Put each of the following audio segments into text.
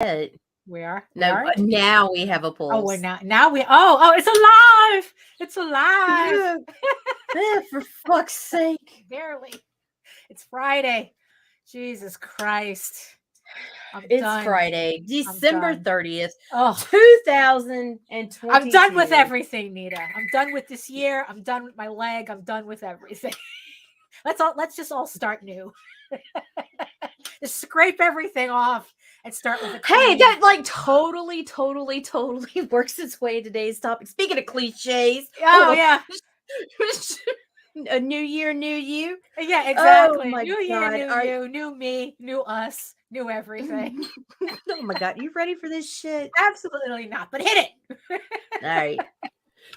We are. Now we have a pulse. Oh, we're not. Now we. Oh, it's alive. It's alive. For fuck's sake. Barely. It's Friday. Jesus Christ. It's done. Friday, December 30th, 2022. I'm done with everything, Nita. I'm done with this year. I'm done with my leg. I'm done with everything. Let's just all start new. Just scrape everything off and start with a Hey, that like totally works its way today's topic. Speaking of cliches. Oh yeah. A new year, new you. Yeah, exactly. Oh, my new God. year, new you, new me, new us, new everything. Oh my God, you ready for this shit? Absolutely not, but hit it. All right.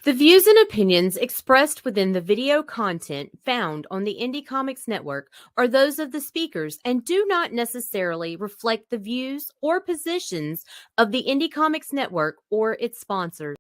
The views and opinions expressed within the video content found on the Indie Comics Network are those of the speakers and do not necessarily reflect the views or positions of the Indie Comics Network or its sponsors.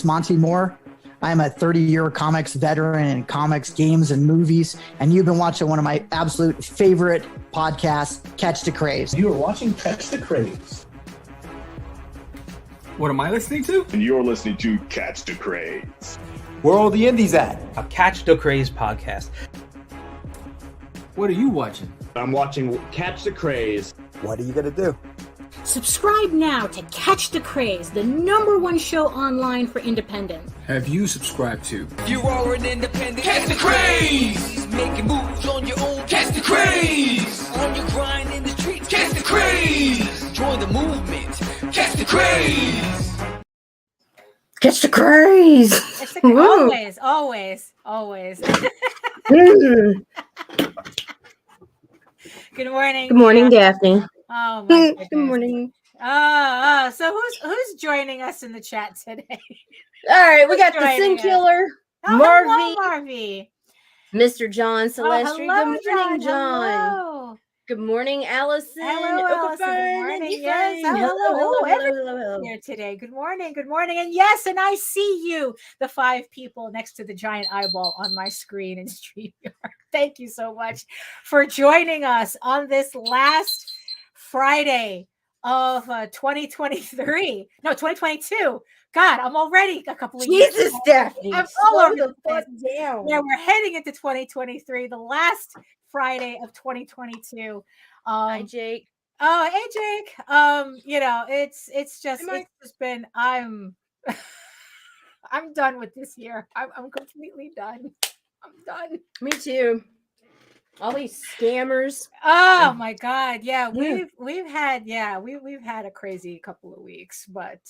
Monty Moore. I'm a 30-year comics veteran in comics, games, and movies, and you've been watching one of my absolute favorite podcasts, Catch the Craze. You are watching Catch the Craze. What am I listening to? And you're listening to Catch the Craze. Where are all the indies at? A Catch the Craze podcast. What are you watching? I'm watching Catch the Craze. What are you going to do? Subscribe now to Catch the Craze, the #1 show online for independent. Have you subscribed to? You are an independent. Catch the Craze! Making moves on your own. Catch the Craze! On your grind in the streets. Catch the Craze! Join the movement. Catch the Craze! Catch the Craze! Always. Good morning. Good morning, Daphne. Oh my goodness. Good morning. So who's joining us in the chat today? All right, we got the Sin Killer, Marvy, Mr. John Celestri. Hello, Good morning, John. Hello. Good morning, Allison. Hello, Allison. Good morning. Yes. Hello. Here today. Good morning. And yes, and I see you, the 5 people next to the giant eyeball on my screen in StreamYard. Thank you so much for joining us on this last Friday of 2023. No, 2022. God, I'm already a couple of years. Jesus, Daphne. I'm all over the fuck down. Yeah, we're heading into 2023, the last Friday of 2022. Hi, Jake. Oh, hey, Jake. It's just been. I'm done with this year. I'm completely done. I'm done. Me too. All these scammers. Oh my God. Yeah, we've had a crazy couple of weeks, but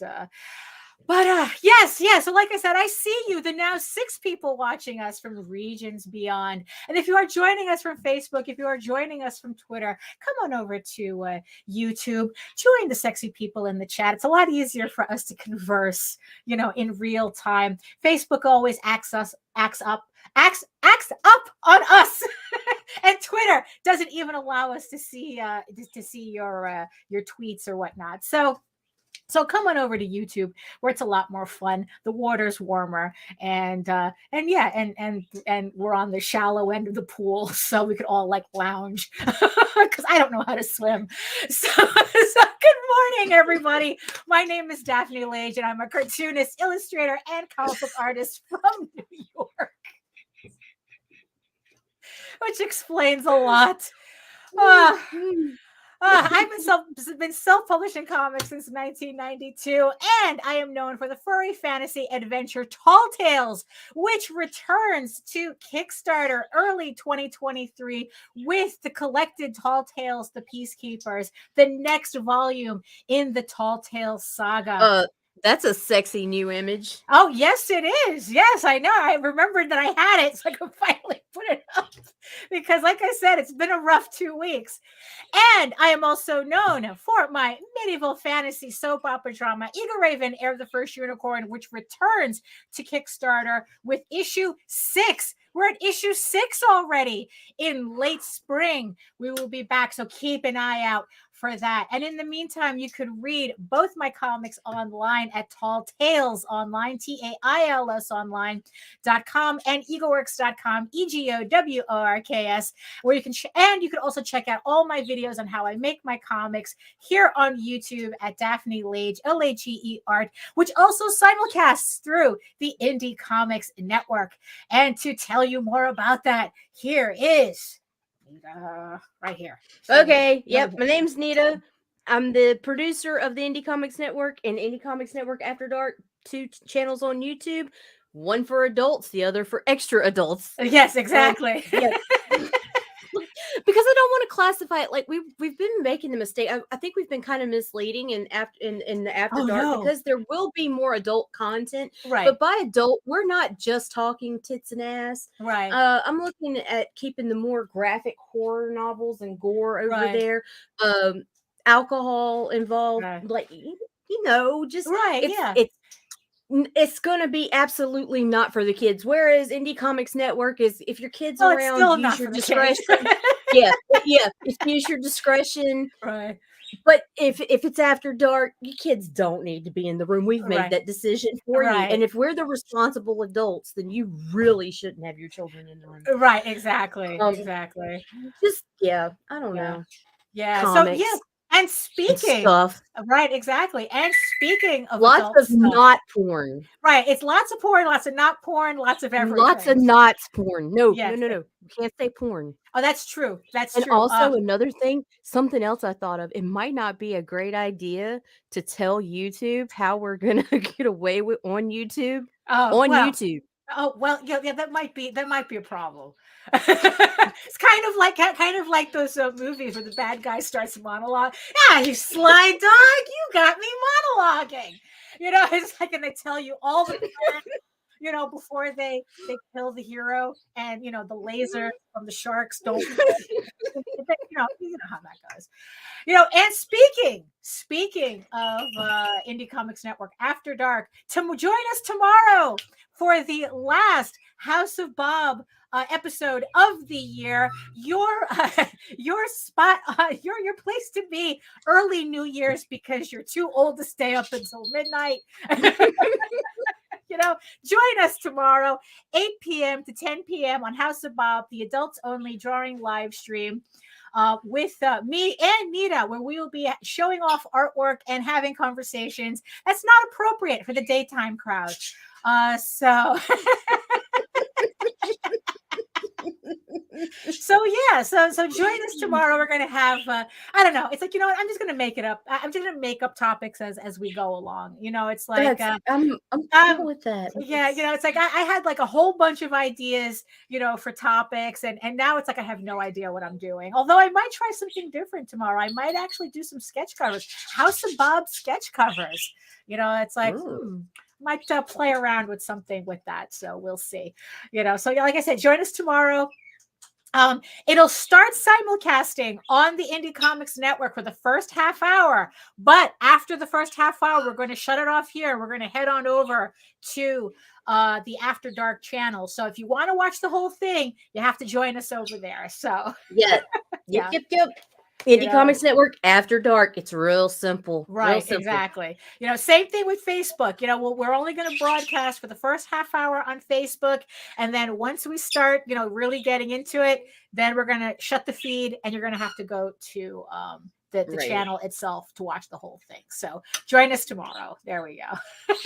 yes. So like I said, I see you, the now 6 people watching us from regions beyond. And if you are joining us from Facebook, if you are joining us from Twitter, come on over to YouTube, join the sexy people in the chat. It's a lot easier for us to converse, in real time. Facebook always acts up on us. And Twitter doesn't even allow us to see your tweets or whatnot. So come on over to YouTube, where it's a lot more fun. The water's warmer, and we're on the shallow end of the pool, so we could all like lounge because I don't know how to swim. So good morning, everybody. My name is Daphne Lage, and I'm a cartoonist, illustrator, and comic book artist from New York, which explains a lot. I've been self-publishing comics since 1992, and I am known for the furry fantasy adventure Tall Tales, which returns to Kickstarter early 2023 with the collected Tall Tales, The Peacekeepers, the next volume in the Tall Tales saga. That's a sexy new image. Oh, yes, it is. Yes, I know. I remembered that I had it, so I could finally put it up. Because, like I said, it's been a rough 2 weeks. And I am also known for my medieval fantasy soap opera drama, Eagle Raven, Heir of the First Unicorn, which returns to Kickstarter with issue 6. We're at issue 6 already. In late spring, we will be back. So keep an eye out for that. And in the meantime, you could read both my comics online at Tall Tales Online, TAILS online.com, and eagleworks.com, EGOWORKS, where you can, and you can also check out all my videos on how I make my comics here on YouTube at Daphne Lage, LAGE Art, which also simulcasts through the Indie Comics Network. And to tell you more about that, here is right here. Okay. Yep. My name's Nita. I'm the producer of the Indie Comics Network and Indie Comics Network After Dark, 2 channels on YouTube, one for adults, the other for extra adults. Yes, exactly. Yeah. Because I don't want to classify it like we've been making the mistake. I think we've been kind of misleading in the After Dark because there will be more adult content. Right. But by adult, we're not just talking tits and ass. Right. I'm looking at keeping the more graphic horror novels and gore over there. Alcohol involved, like just it's going to be absolutely not for the kids. Whereas Indie Comics Network is, if your kids around, use your discretion. yeah, use your discretion. Right. But if it's after dark, your kids don't need to be in the room. We've made that decision for you. And if we're the responsible adults, then you really shouldn't have your children in the room. Right. Exactly. Exactly. Just I don't know. Yeah. Comics. So and speaking stuff. Right, exactly. And speaking of lots of stuff, not porn. Right. It's lots of porn, lots of not porn, lots of everything. Lots of not porn. No. You can't say porn. Oh, that's true. That's and true. Also another thing, something else I thought of. It might not be a great idea to tell YouTube how we're gonna get away with on YouTube. YouTube. Oh well, yeah, that might be a problem. It's kind of like those movies where the bad guy starts a monologue. Yeah, you sly dog, you got me monologuing. It's like, and they tell you all the before they kill the hero, and the laser from the sharks don't. You know how that goes. And speaking of Indie Comics Network After Dark, to join us tomorrow for the last House of Bob episode of the year, your spot, your place to be early New Year's because you're too old to stay up until midnight. Join us tomorrow, 8 p.m. to 10 p.m. on House of Bob, the adults only drawing live stream with me and Nita, where we will be showing off artwork and having conversations that's not appropriate for the daytime crowd. So join us tomorrow. We're going to have I don't know, it's like, I'm just going to make it up. I'm just going to make up topics as we go along. It's like I'm cool with that. Yeah, it's like I had like a whole bunch of ideas, for topics, and now it's like I have no idea what I'm doing. Although I might try something different tomorrow. I might actually do some sketch covers, House of Bob sketch covers. It's like might play around with something with that. So we'll see. So like I said, join us tomorrow. It'll start simulcasting on the Indie Comics Network for the first half hour, but after the first half hour, we're going to shut it off here. We're going to head on over to the After Dark channel. So if you want to watch the whole thing, you have to join us over there. So yep. Indie Comics Network After Dark. It's real simple. Right, real simple. Exactly. Same thing with Facebook. We're only going to broadcast for the first half hour on Facebook. And then once we start, really getting into it, then we're gonna shut the feed, and you're gonna have to go to the Right. channel itself to watch the whole thing. So join us tomorrow. There we go.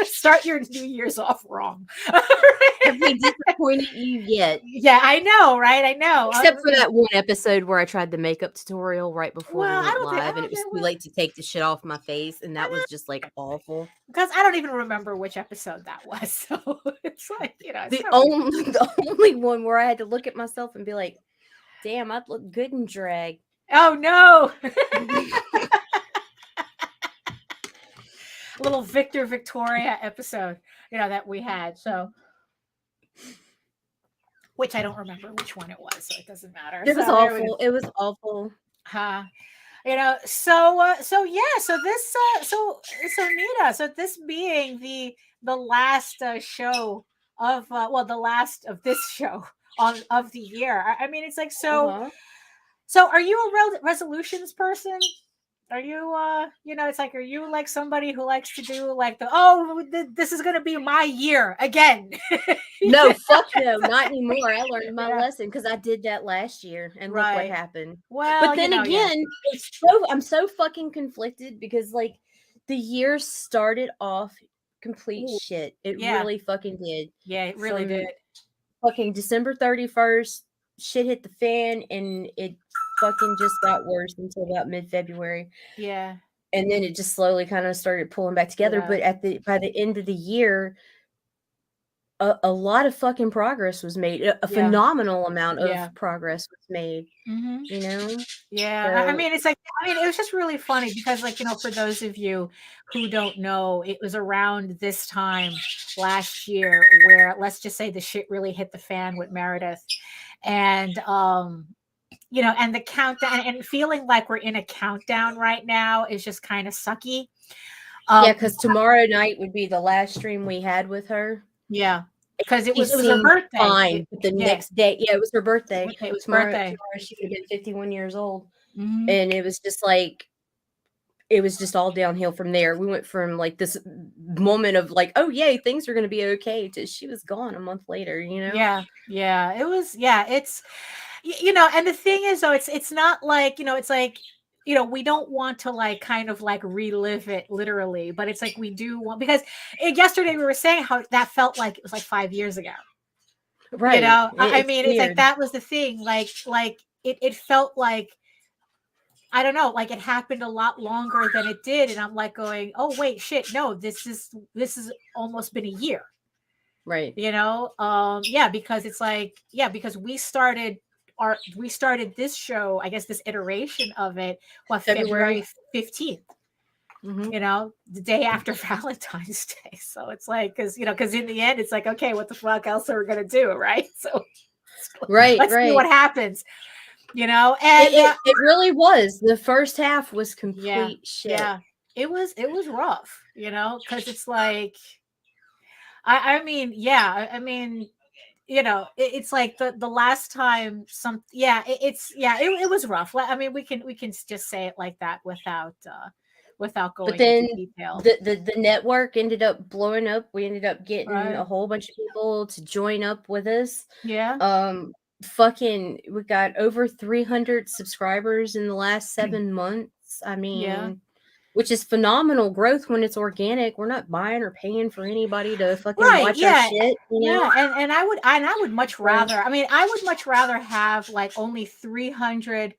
Start your New Year's off wrong. Have we disappointed you yet? Yeah, I know, right? I know. Except for that one episode where I tried the makeup tutorial right before Well, I we went don't think- I live, and don't it was think too we- late to take the shit off my face, and that was just like awful. because I don't even remember which episode that was. So it's like, it's The no big- only one where I had to look at myself and be like, "Damn, I look good in drag." Oh no. Little Victoria episode, that we had. So which I don't remember which one it was, so it doesn't matter. It was So there we awful. It was awful. So Nita, so this being the last show of the last of this show of the year. I mean, it's like Uh-huh. So are you a resolutions person? Are you it's like, are you like somebody who likes to do like this is gonna be my year again? No, fuck no, not anymore. I learned my lesson because I did that last year, and look Right. what happened. Well, But then again, I'm so fucking conflicted because like the year started off complete Ooh, shit. It yeah. really fucking did. Yeah, it really From did. Fucking December 31st, shit hit the fan, and it fucking just got worse until about mid-February. Yeah. And then it just slowly kind of started pulling back together. Yeah. But by the end of the year, a lot of fucking progress was made. A phenomenal amount of progress was made. Mm-hmm. You know? Yeah. I So- mean, it was just really funny because, like, for those of you who don't know, it was around this time last year where, let's just say, the shit really hit the fan with Meredith, and and the countdown, and feeling like we're in a countdown right now is just kind of sucky. Yeah, because tomorrow night would be the last stream we had with her. Yeah, because it She was her seemed birthday. Fine. But the next day, it was her birthday. It was Tomorrow birthday. she would have been 51 years old. Mhm. And it was just like, it was just all downhill from there. We went from like this moment of like, oh yay, things are going to be okay, to she was gone a month later, Yeah, it was. Yeah, it's and the thing is, though, it's not like, it's like, we don't want to like kind of like relive it literally, but it's like we do want, because yesterday we were saying how that felt like it was like 5 years ago. Right. I mean, it's like weird. that was the thing. Like it felt like, I don't know, like it happened a lot longer than it did, and I'm like going, oh wait, shit, no, this is almost been a year. Right. Because it's like, because we started this show, I guess this iteration of it, February 15th. Mhm. The day after Valentine's Day. So it's like, because in the end, it's like, okay, what the fuck else are we gonna do, right? So let's see what happens. And it really was. The first half was complete shit. Yeah, it was rough, because it's like, I mean, it's like the last time it was rough. I mean, we can just say it like that without going But then into detail. the network ended up blowing up. We ended up getting a whole bunch of people to join up with us. Yeah. We got over 300 subscribers in the last 7 months. I mean, which is phenomenal growth when it's organic. We're not buying or paying for anybody to fucking watch our shit. And I would much rather. I mean, I would much rather have like only 300,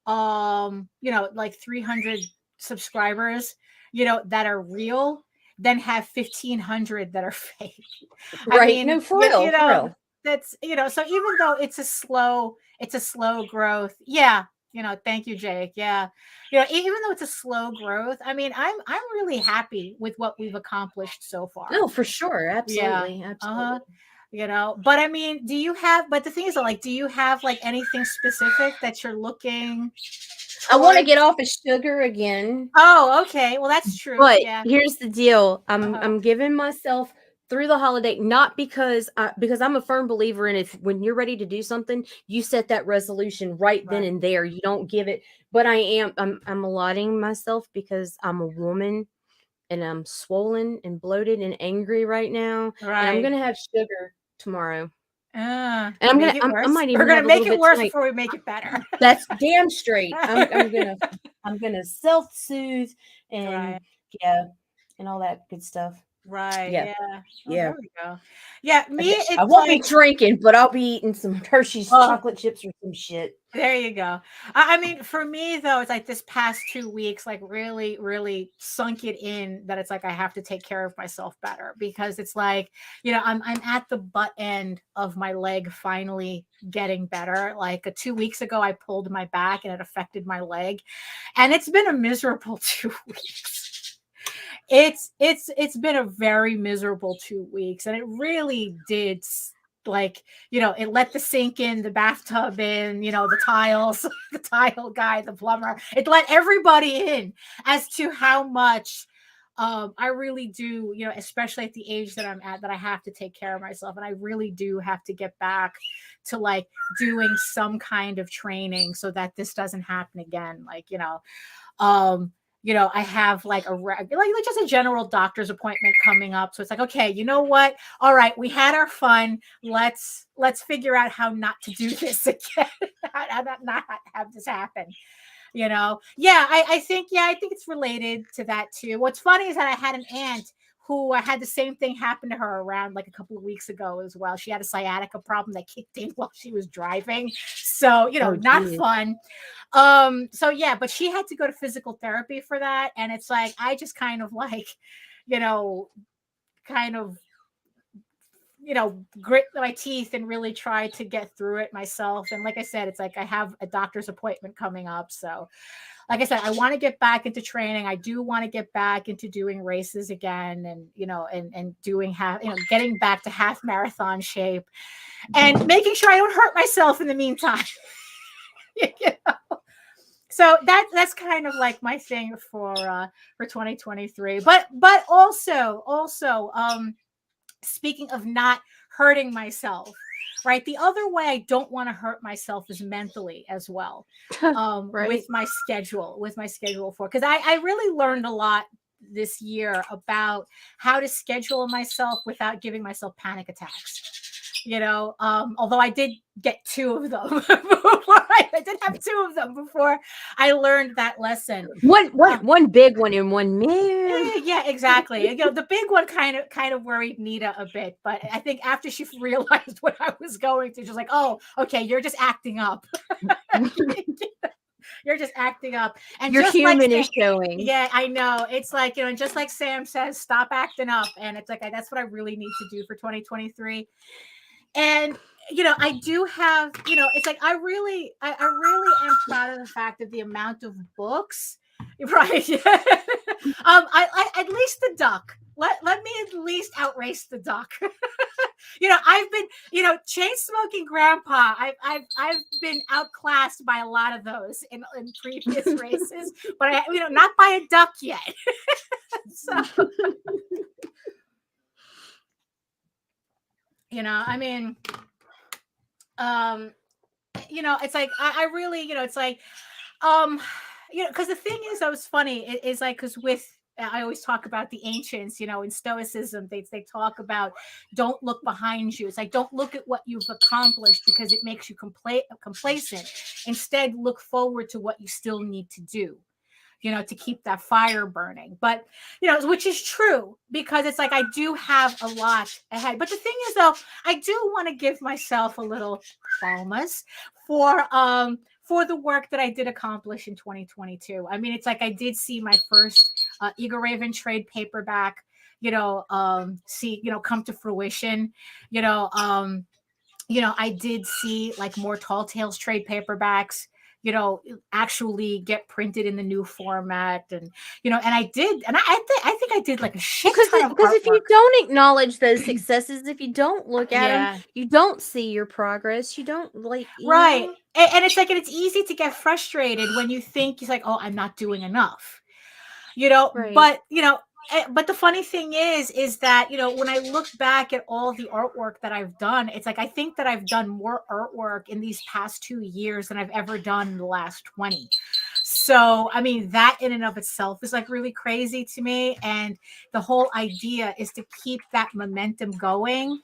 like 300 subscribers, that are real, than have 1,500 that are fake. Right? I mean, No, for real. For real. That's so even though it's a slow growth. Yeah. Thank you, Jake. Yeah. Even though it's a slow growth, I mean, I'm really happy with what we've accomplished so far. No, for sure. Absolutely. Absolutely. But I mean, but the thing is, like, do you have like anything specific that you're looking I want to get off of sugar again. Oh, okay. Well, that's true. But Yeah. here's the deal. I'm giving myself through the holiday, not because I'm a firm believer in, if when you're ready to do something, you set that resolution right then and there. You don't give it. But I'm allotting myself because I'm a woman and I'm swollen and bloated and angry right now. Right. And I'm gonna have sugar tomorrow. And I'm make gonna, it I worse. might even We're gonna have a make little it bit worse tonight. before we make it better. That's damn straight. I'm gonna self-soothe and Right. and all that good stuff. Right. Yeah. Yeah. Oh, Yeah. there we go. Yeah. Me, I it's won't be like, drinking, but I'll be eating some Hershey's Oh. chocolate chips or some shit. there you go. I mean, for me though, it's like this past 2 weeks, like really, really sunk it in that it's like I have to take care of myself better, because it's like, I'm at the butt end of my leg finally getting better. Like 2 weeks ago, I pulled my back and it affected my leg, and it's been a miserable 2 weeks. It's been a very miserable 2 weeks, and it really did. Like, it let the sink in, the bathtub in, the tiles, the tile guy, the plumber, it let everybody in as to how much I really do, especially at the age that I'm at, that I have to take care of myself. And I really do have to get back to like doing some kind of training so that this doesn't happen again. Like, I have like like just a general doctor's appointment coming up. So it's like, okay, you know what? All right, we had our fun. Let's figure out how not to do this again. How not have this happen. Yeah, I think it's related to that too. What's funny is that I had an aunt who had the same thing happen to her around like a couple of weeks ago as well. She had a sciatica problem that kicked in while she was driving. So, not fun. So yeah, but she had to go to physical therapy for that. And it's like, I just kind of like, grit my teeth and really try to get through it myself. And like I said, it's like I have a doctor's appointment coming up. So like I said, I want to get back into training. I do want to get back into doing races again, and and doing getting back to half marathon shape, and making sure I don't hurt myself in the meantime. So that's kind of like my thing for 2023. But also speaking of not hurting myself, right? The other way I don't want to hurt myself is mentally as well. Right. With my schedule because I really learned a lot this year about how to schedule myself without giving myself panic attacks. Although I did get 2 of them I did have 2 of them before I learned that lesson. One big one and one man. Yeah, exactly. The big one kind of worried Nita a bit, but I think after she realized what I was going through, she's like, "Oh, okay, you're just acting up." You're just acting up, and your just human like is showing. Yeah, I know. It's like, and just like Sam says, stop acting up, and it's like that's what I really need to do for 2023. And I do have, it's like I really am proud of the fact of the amount of books, right? I at least the duck. Let me at least outrace the duck. I've been, chain smoking grandpa. I've been outclassed by a lot of those in previous races, but not by a duck yet. So, I mean, it's like I really, it's like, because the thing is, that was funny. Is like, because I always talk about the ancients, in Stoicism, they talk about don't look behind you. It's like, don't look at what you've accomplished because it makes you complacent. Instead, look forward to what you still need to do, to keep that fire burning. But, which is true, because it's like I do have a lot ahead. But the thing is, though, I do want to give myself a little bonus for the work that I did accomplish in 2022. I mean, it's like I did see my first Eagle Raven trade paperback, come to fruition. I did see like more Tall Tales trade paperbacks, actually get printed in the new format, and and I did, and I think I did like a shit ton of because if you artwork. don't acknowledge those successes, if you don't look at Yeah. them, you don't see your progress. You don't Right. And it's like, and it's easy to get frustrated when you think it's like, oh, I'm not doing enough, Right. but the funny thing is that, when I look back at all the artwork that I've done, it's like, I think that I've done more artwork in these past 2 years than I've ever done in the last 20. So, I mean, that in and of itself is like really crazy to me. And the whole idea is to keep that momentum going.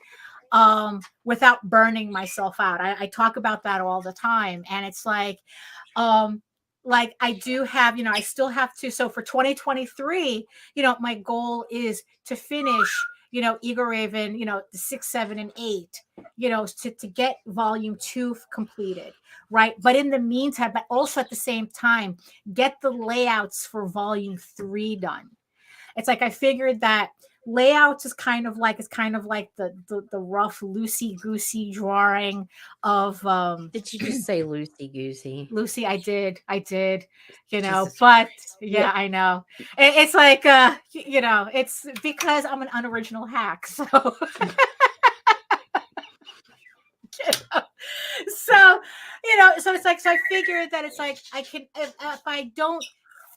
without burning myself out. I talk about that all the time. And it's like I do have, I still have to. So for 2023, my goal is to finish, Eagle Raven, the 6, 7, and 8, to get volume 2 completed. Right. But in the meantime, but also at the same time, get the layouts for volume 3 done. It's like I figured that layouts is kind of like the rough loosey goosey drawing of Did you just say loosey goosey? Lucy? I did, Jesus but Christ. yeah, I know. It's like it's because I'm an unoriginal hack, so so it's like, so I figured that it's like I can, if I don't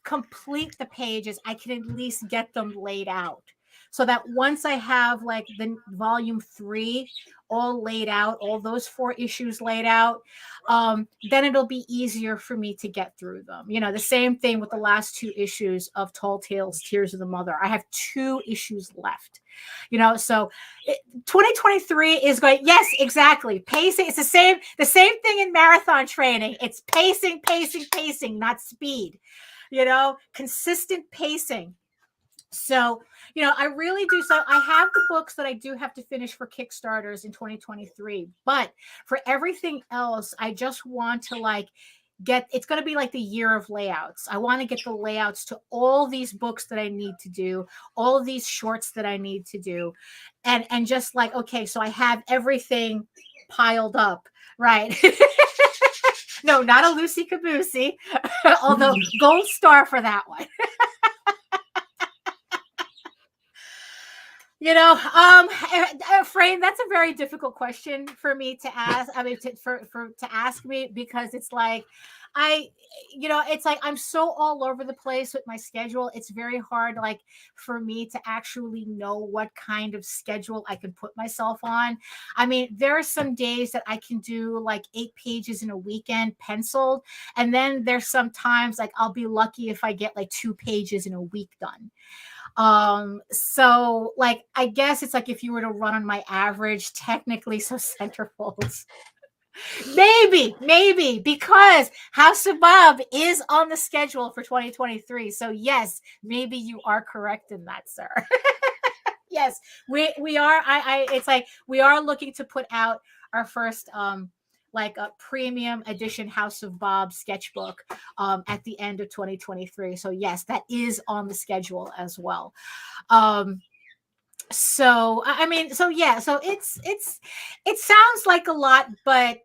complete the pages, I can at least get them laid out, so that once I have like the volume 3 all laid out, all those 4 issues laid out, then it'll be easier for me to get through them. The same thing with the last 2 issues of Tall Tales, Tears of the Mother. I have 2 issues left. So 2023 is going, yes, exactly. Pacing. It's the same thing in marathon training. It's pacing, not speed. Consistent pacing. So, I really do. So I have the books that I do have to finish for Kickstarters in 2023, but for everything else, I just want to it's going to be like the year of layouts. I want to get the layouts to all these books that I need to do, all of these shorts that I need to do. And just okay, so I have everything piled up, right? No, not a loosey caboosey, although gold star for that one. Frame, that's a very difficult question for me to ask. I mean, to ask me, because it's like, it's like I'm so all over the place with my schedule. It's very hard, for me to actually know what kind of schedule I can put myself on. I mean, there are some days that I can do 8 pages in a weekend penciled. And then there's some times I'll be lucky if I get 2 pages in a week done. So I guess it's if you were to run on my average, technically, so centerfolds, maybe because House of Bob is on the schedule for 2023. So yes, maybe you are correct in that, sir. Yes, we are. It's we are looking to put out our first, a premium edition House of Bob sketchbook at the end of 2023. So yes, that is on the schedule as well. So I mean, so yeah, so it sounds like a lot, but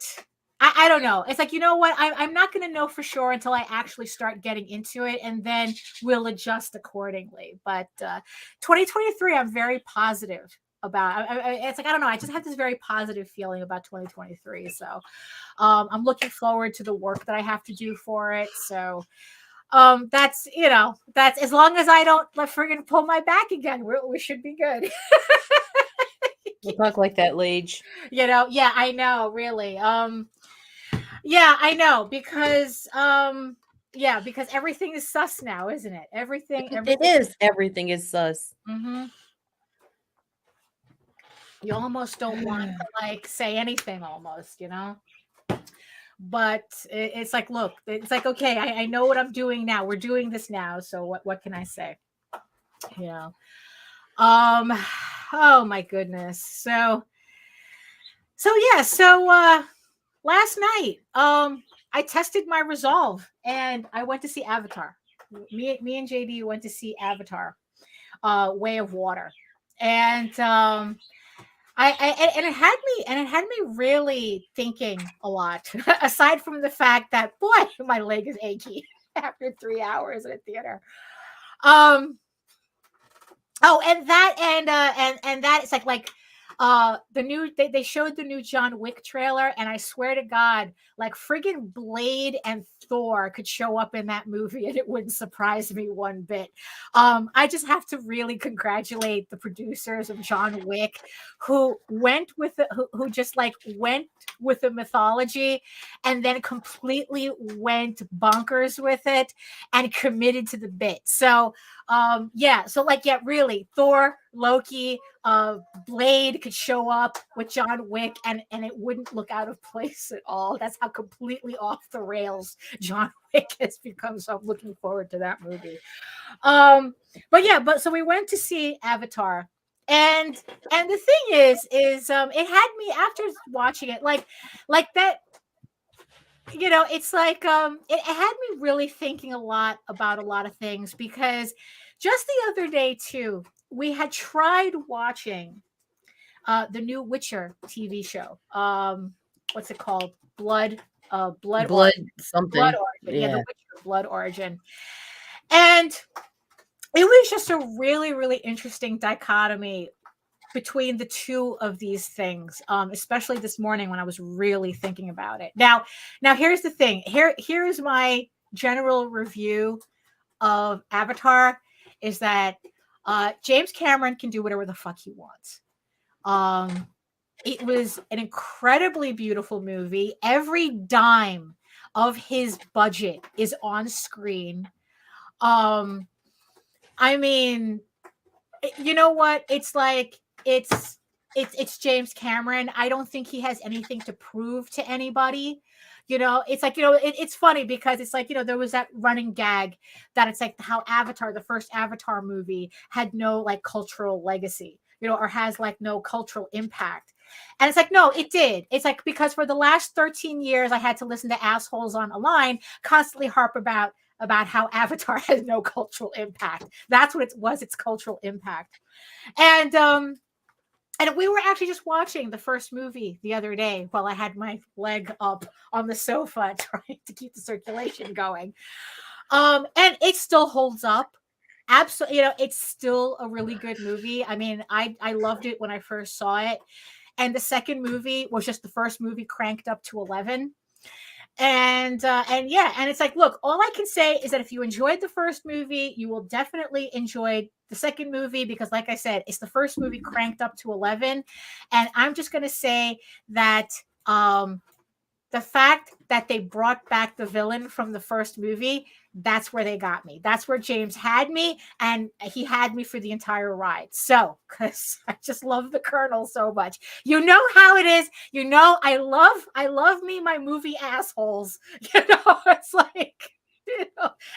I don't know. It's you know what? I'm not going to know for sure until I actually start getting into it, and then we'll adjust accordingly. But 2023, I'm very positive about. It's I don't know. I just have this very positive feeling about 2023. So I'm looking forward to the work that I have to do for it. So that's that's as long as I don't friggin' pull my back again, we should be good. You talk like that, Lage. Yeah, I know, really. Yeah, I know, because because everything is sus now, isn't it? Everything It is. Everything is sus. Mm-hmm. You almost don't want to say anything, almost, But it's look, it's okay, I know what I'm doing now. We're doing this now, so what can I say? Oh my goodness. So yeah, so last night I tested my resolve and I went to see Avatar. Me and JD went to see Avatar, Way of Water, and it had me really thinking a lot. Aside from the fact that, boy, my leg is achy after 3 hours in a theater. And that it's the new they showed the new John Wick trailer, and I swear to God, friggin' Blade and Thor could show up in that movie and it wouldn't surprise me one bit. I just have to really congratulate the producers of John Wick, who went with who just went with the mythology and then completely went bonkers with it and committed to the bit. So really, Thor Loki, Blade could show up with John Wick and it wouldn't look out of place at all. That's how completely off the rails John Wick has become. So I'm looking forward to that movie. But so we went to see Avatar. And the thing is it had me after watching it like that, it's like it had me really thinking a lot about a lot of things, because just the other day too, we had tried watching the new Witcher TV show. What's it called? Blood Origin. something. Blood Origin. Yeah, The Witcher, Blood Origin. And it was just a really, really interesting dichotomy between the two of these things, especially this morning when I was really thinking about it. Now here's the thing. Here's my general review of Avatar, is that James Cameron can do whatever the fuck he wants. It was an incredibly beautiful movie. Every dime of his budget is on screen. I mean, you know what? It's like it's James Cameron. I don't think he has anything to prove to anybody. It's like, it's funny because it's like, there was that running gag that it's like how Avatar, the first Avatar movie, had no like cultural legacy, or has like no cultural impact. And it's like, no, it did. It's like, because for the last 13 years, I had to listen to assholes on a line constantly harp about how Avatar has no cultural impact. That's what it was, its cultural impact. And we were actually just watching the first movie the other day while I had my leg up on the sofa trying to keep the circulation going. And it still holds up. Absolutely, it's still a really good movie. I mean, I loved it when I first saw it. And the second movie was just the first movie cranked up to 11. And it's like, look, all I can say is that if you enjoyed the first movie, you will definitely enjoy the second movie, because like I said, it's the first movie cranked up to 11. And I'm just going to say that the fact that they brought back the villain from the first movie, that's where they got me. That's where James had me, and he had me for the entire ride. So, because I just love the Colonel so much. You know how it is. I love me my movie assholes. It's like,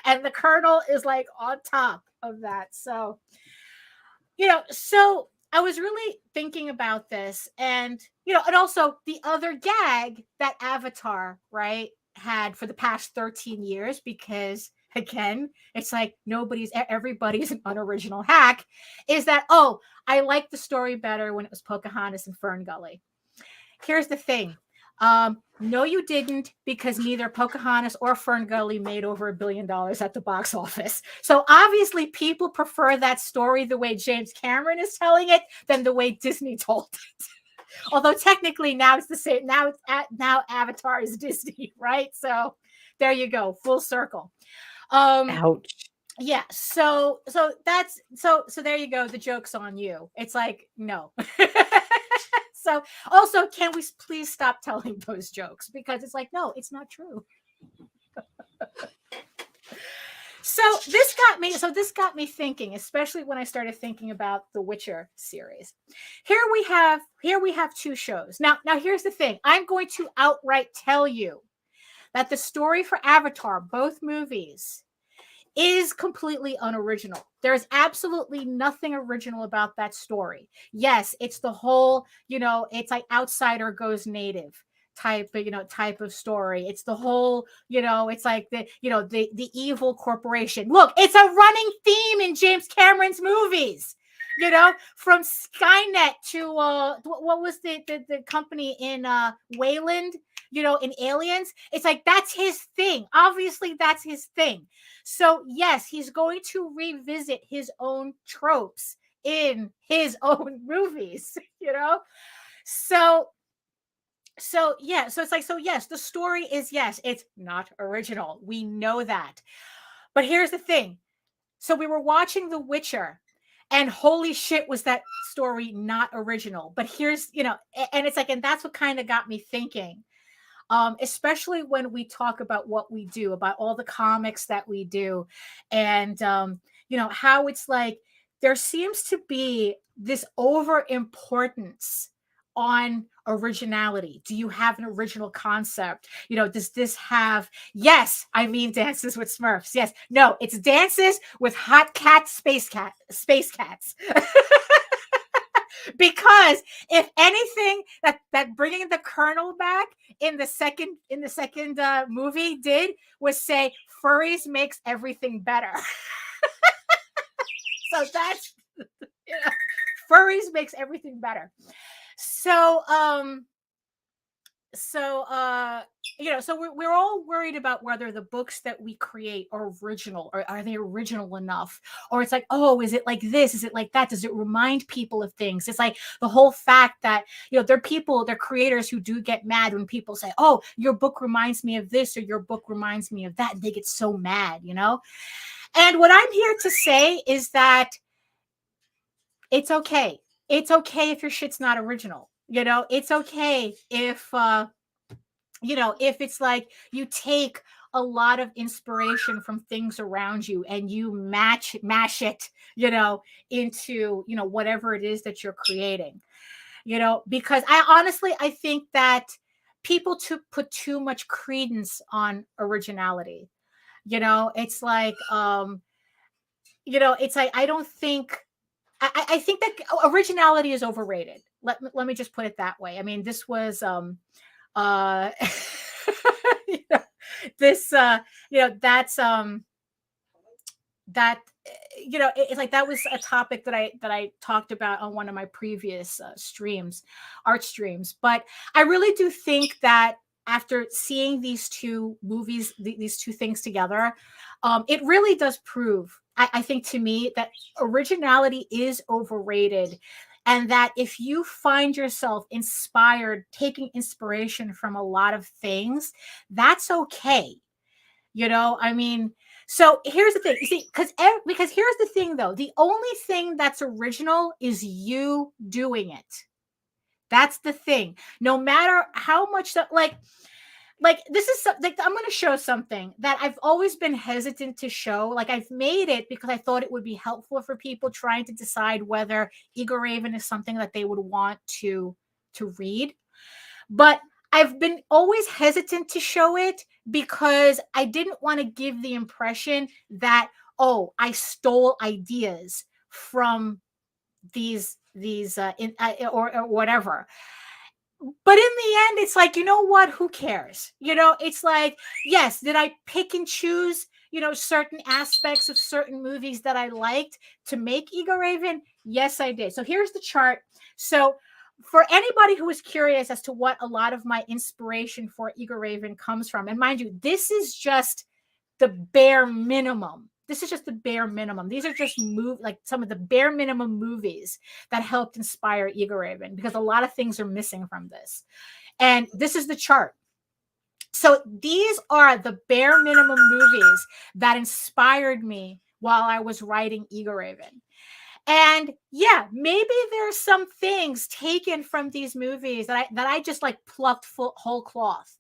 and the Colonel is like on top of that. So, so I was really thinking about this, and and also the other gag that Avatar, right, had for the past 13 years, because again, it's like everybody's an unoriginal hack, is that, oh, I liked the story better when it was Pocahontas and Fern Gully. Here's the thing. No, you didn't, because neither Pocahontas or Fern Gully made over $1 billion at the box office. So obviously people prefer that story the way James Cameron is telling it than the way Disney told it. Although technically now it's the same. Now Avatar is Disney, right? So there you go, full circle. Ouch. Yeah. So that's so there you go. The joke's on you. It's like, no. So also, can we please stop telling those jokes? Because it's like, no, it's not true. So this got me thinking, especially when I started thinking about the Witcher series. Here we have two shows. Now here's the thing. I'm going to outright tell you that the story for Avatar, both movies, is completely unoriginal. There's absolutely nothing original about that story. Yes, it's the whole, it's like outsider goes native type of story. It's the whole, it's like the evil corporation. Look, it's a running theme in James Cameron's movies. From Skynet to what was the company in Wayland, in Aliens. It's like, that's his thing. Obviously, that's his thing. So yes, he's going to revisit his own tropes in his own movies, So yeah, so it's like, so yes, the story is, yes, it's not original. We know that. But here's the thing. So we were watching The Witcher, and holy shit, was that story not original. But here's, and it's like, and that's what kind of got me thinking. Especially when we talk about what we do, about all the comics that we do, and how it's like there seems to be this over importance on originality. Do you have an original concept? Does this have, yes, I mean Dances with Smurfs. Yes. No, it's Dances with Hot Cat Space Cats. Because if anything that bringing the Colonel back in the second movie did was say furries makes everything better. So that's furries makes everything better. So we're all worried about whether the books that we create are original, or are they original enough? Or it's like, oh, is it like this? Is it like that? Does it remind people of things? It's like the whole fact that, there are creators who do get mad when people say, oh, your book reminds me of this, or your book reminds me of that. And they get so mad, And what I'm here to say is that it's okay. It's okay if your shit's not original. It's okay if, if it's like you take a lot of inspiration from things around you and you mash it, into, whatever it is that you're creating, because I think that people put too much credence on originality. It's like, it's like, I don't think, I think that originality is overrated. Let me just put it that way. I mean, this was, it's like that was a topic that I talked about on one of my previous art streams. But I really do think that after seeing these two movies, these two things together, it really does prove, I think, to me, that originality is overrated. And that if you find yourself inspired, taking inspiration from a lot of things, that's okay. I mean, so here's the thing. You see, because here's the thing, though. The only thing that's original is you doing it. That's the thing. No matter how much like this is like, I'm going to show something that I've always been hesitant to show. Like, I've made it because I thought it would be helpful for people trying to decide whether Eager Raven is something that they would want to read. But I've been always hesitant to show it because I didn't want to give the impression that, oh, I stole ideas from these or whatever. But in the end, it's like, you know what? Who cares? It's like, yes, did I pick and choose, certain aspects of certain movies that I liked to make Eager Raven? Yes, I did. So here's the chart. So for anybody who is curious as to what a lot of my inspiration for Eager Raven comes from, and mind you, this is just the bare minimum. This is just the bare minimum. These are just some of the bare minimum movies that helped inspire Eager Raven, because a lot of things are missing from this. And this is the chart. So these are the bare minimum movies that inspired me while I was writing Eager Raven. And yeah, maybe there's some things taken from these movies that I just like plucked whole cloth.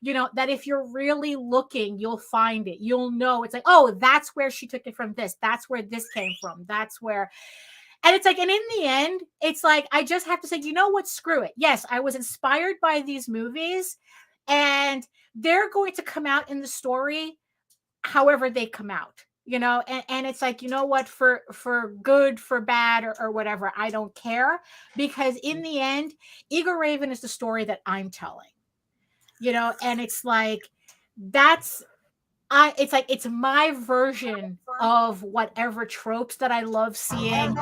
That if you're really looking, you'll find it. You'll know. It's like, oh, that's where she took it from this. That's where this came from. That's where. And it's like, and in the end, it's like, I just have to say, you know what? Screw it. Yes, I was inspired by these movies, and they're going to come out in the story however they come out. And it's like, you know what, for good, for bad, or whatever, I don't care, because in the end, Eager Raven is the story that I'm telling. And it's like, it's my version of whatever tropes that I love seeing.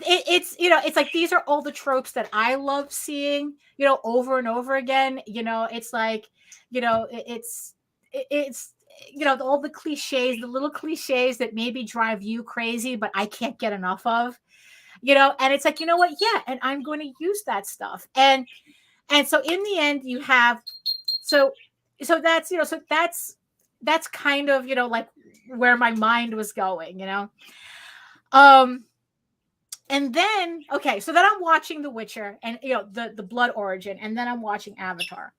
It's like, these are all the tropes that I love seeing, over and over again. It's like, it's all the cliches, the little cliches that maybe drive you crazy, but I can't get enough of. And it's like, you know what? Yeah. And I'm going to use that stuff. And so in the end you have, so that's, that's kind of, like where my mind was going, and then, okay. So then I'm watching The Witcher and, the Blood Origin, and then I'm watching Avatar.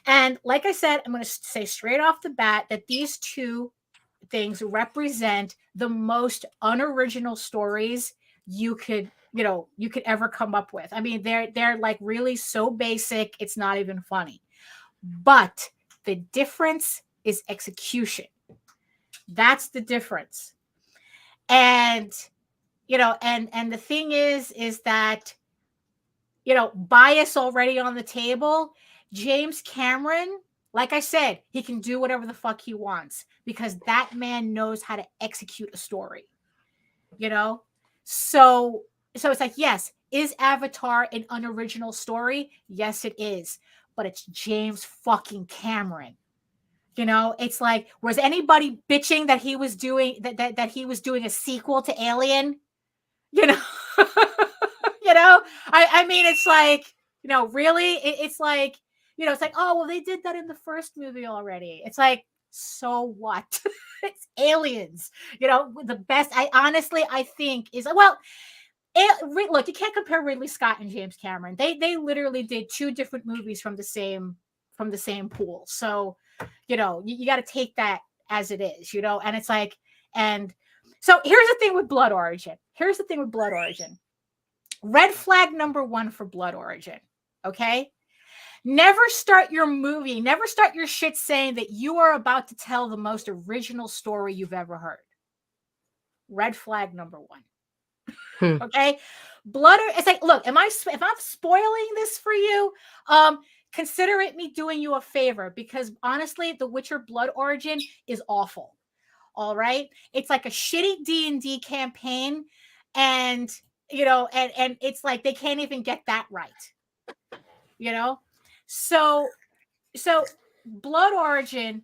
And like I said, I'm going to say straight off the bat that these two things represent the most unoriginal stories you could ever come up with. I mean, they're like really so basic, it's not even funny. But the difference is execution. That's the difference. And and the thing is that bias already on the table. James Cameron, like I said, he can do whatever the fuck he wants because that man knows how to execute a story. So it's like, yes, is Avatar an unoriginal story? Yes, it is. But it's James fucking Cameron. It's like, was anybody bitching that he was doing that he was doing a sequel to Alien? I mean, it's like, really, it's like, it's like, oh, well, they did that in the first movie already. It's like, so what? It's aliens. The best, I think is, well, look, you can't compare Ridley Scott and James Cameron. They literally did two different movies from the same pool. So, you got to take that as it is, and it's like, and so here's the thing with Blood Origin. Red flag number 1 for Blood Origin. Okay. Never start your shit saying that you are about to tell the most original story you've ever heard. Red flag number 1. Okay. It's like, look, if I'm spoiling this for you, consider it me doing you a favor, because honestly, The Witcher Blood Origin is awful. All right. It's like a shitty D&D campaign. And, and it's like, they can't even get that right. So Blood Origin,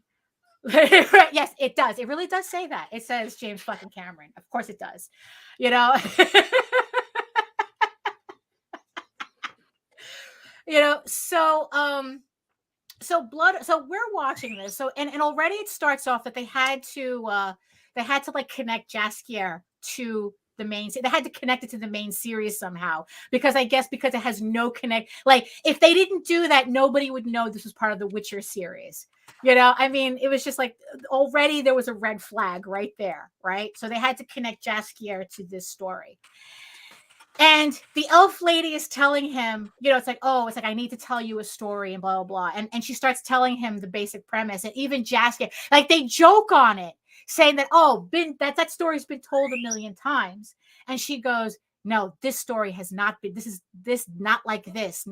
yes, it does. It really does say that. It says James fucking Cameron. Of course it does. So we're watching this. So and already it starts off that they had to like connect Jaskier to the main. They had to connect it to the main series somehow, because I guess because it has no connect. Like, if they didn't do that, nobody would know this was part of the Witcher series. I mean, it was just like, already there was a red flag right there, right? So they had to connect Jaskier to this story. And the elf lady is telling him, it's like, I need to tell you a story and blah, blah, blah. And she starts telling him the basic premise. And even Jaskier, like, they joke on it, saying that, that story's been told a million times. And she goes, no, this story has not been, not like this.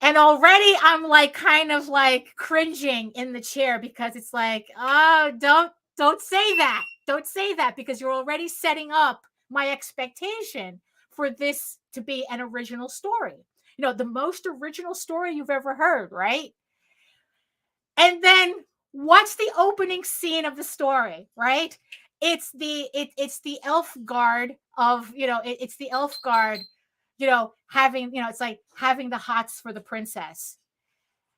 And already I'm like, kind of like cringing in the chair, because it's like, oh, don't say that. Don't say that, because you're already setting up my expectation for this to be an original story. The most original story you've ever heard, right? And then what's the opening scene of the story, right? It's the elf guard of, it's the elf guard, having, it's like having the hots for the princess,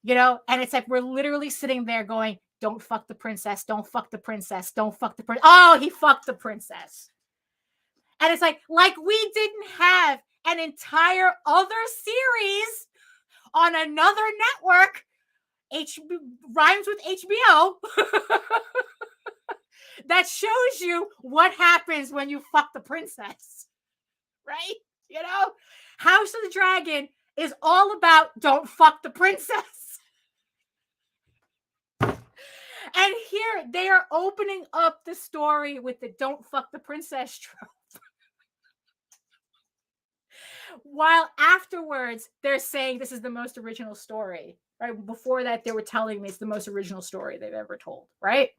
and it's like, we're literally sitting there going, don't fuck the princess, don't fuck the princess, don't fuck the princess. Oh, he fucked the princess. And it's like we didn't have an entire other series on another network, rhymes with HBO, that shows you what happens when you fuck the princess, right? House of the Dragon is all about don't fuck the princess. And here they are opening up the story with the don't fuck the princess trope. While afterwards, they're saying this is the most original story, right? Before that, they were telling me it's the most original story they've ever told, right?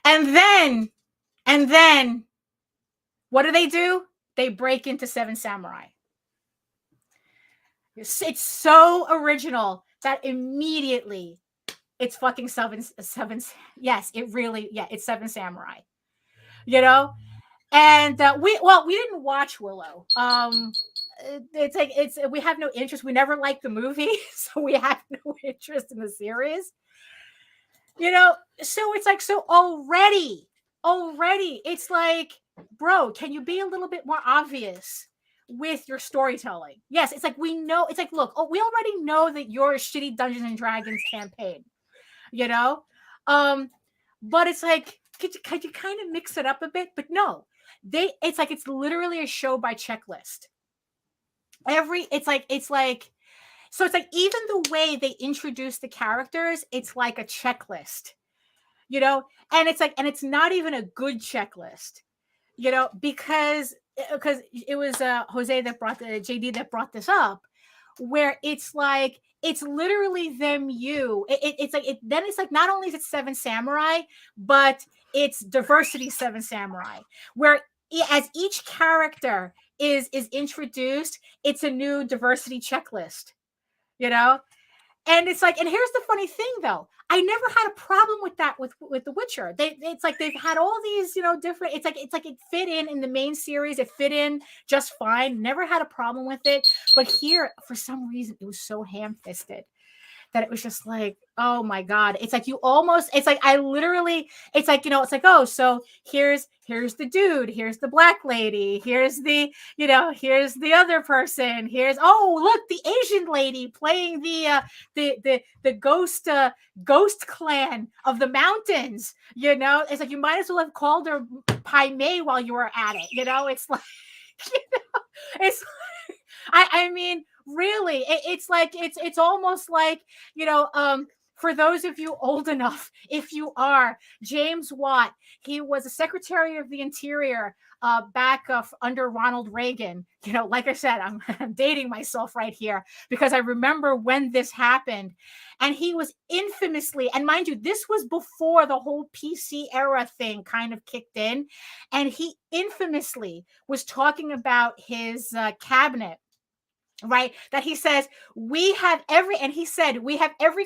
And then, what do? They break into Seven Samurai. It's so original that immediately it's fucking seven. Yes, it's Seven Samurai. And we didn't watch Willow. We have no interest. We never liked the movie, so we have no interest in the series. So it's like, so already it's like, bro, can you be a little bit more obvious with your storytelling. Yes, it's like we know. It's like, look, we already know that you're a shitty Dungeons and Dragons campaign, you know. But it's like, could you kind of mix it up a bit? But no, it's like it's literally a show by checklist. It's like even the way they introduce the characters, it's like a checklist, you know. And it's like, and it's not even a good checklist, you know, because it was JD that brought this up, where it's like it's literally them. It's like not only is it Seven Samurai, but it's diversity Seven Samurai, where as each character is introduced, it's a new diversity checklist, you know. And it's like, and here's the funny thing though, I never had a problem with that with The Witcher. It's like they've had all these, you know, different. It's like it fit in the main series. It fit in just fine. Never had a problem with it. But here, for some reason, it was so ham-fisted that it was just like, oh my God. It's like it's like I literally, it's like, you know, it's like, oh, so here's the dude, here's the black lady, here's the, you know, here's the other person, look, the Asian lady playing the ghost clan of the mountains, you know. It's like you might as well have called her Pai Mei while you were at it, you know. It's like, you know, it's I mean, really, it's like it's almost like, you know, for those of you old enough, if you are, James Watt, he was a Secretary of the Interior back under Ronald Reagan. You know, like I said, I'm dating myself right here because I remember when this happened. And he was infamously, and mind you, this was before the whole PC era thing kind of kicked in. And he infamously was talking about his cabinet, right? That he says, we have every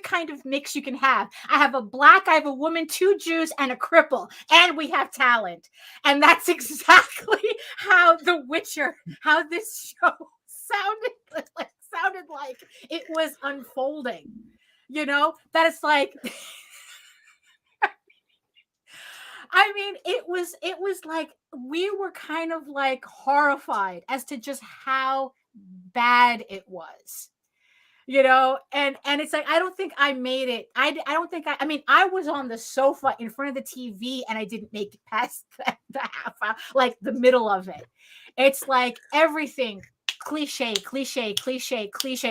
kind of mix you can have. I have a black, I have a woman, 2 Jews, and a cripple, and we have talent. And that's exactly how The Witcher, how this show sounded like it was unfolding. You know, that it's like, I mean, it was like we were kind of like horrified as to just how bad it was, you know. And it's like, I don't think I made it. I don't think I mean, I was on the sofa in front of the TV and I didn't make it past the half hour, like the middle of it. It's like everything cliche.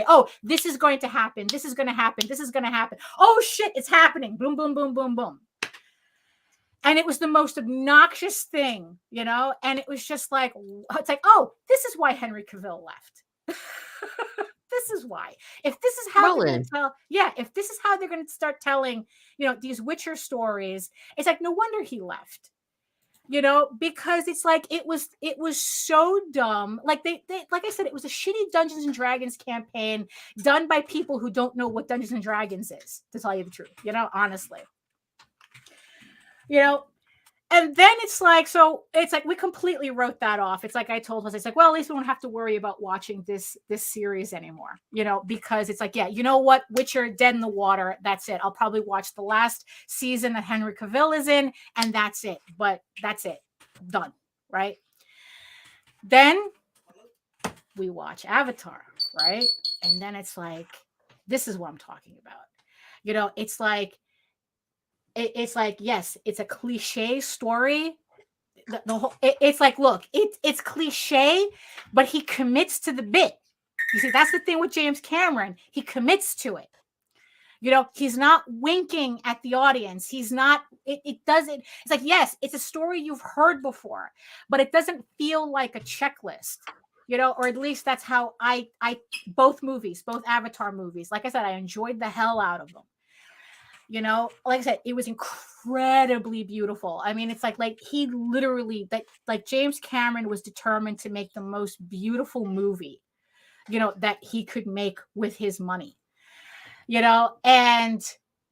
Oh, this is going to happen. This is going to happen. Oh shit, it's happening. Boom, boom, boom, boom, boom. And it was the most obnoxious thing, you know. And it was just like, it's like, oh, this is why Henry Cavill left. This is why. If this is how they're going to tell, if this is how they're going to start telling, you know, these Witcher stories, it's like, no wonder he left. You know, because it's like it was so dumb. Like they like I said, it was a shitty Dungeons and Dragons campaign done by people who don't know what Dungeons and Dragons is, to tell you the truth, you know, honestly. You know, and then it's like, so it's like we completely wrote that off. It's like I told us, it's like, well, at least we don't have to worry about watching this series anymore, you know, because it's like, yeah, you know what, Witcher, dead in the water. That's it. I'll probably watch the last season that Henry Cavill is in, and that's it. But that's it, done, right? Then we watch Avatar, right? And then it's like, this is what I'm talking about. You know, it's like, yes, it's a cliche story. It's like, look, it's cliche, but he commits to the bit. You see, that's the thing with James Cameron. He commits to it. You know, he's not winking at the audience. He's not, it doesn't, it's like, yes, it's a story you've heard before, but it doesn't feel like a checklist, you know, or at least that's how both Avatar movies, like I said, I enjoyed the hell out of them. You know, like I said, it was incredibly beautiful. I mean, it's like he literally, like James Cameron was determined to make the most beautiful movie, you know, that he could make with his money, you know, and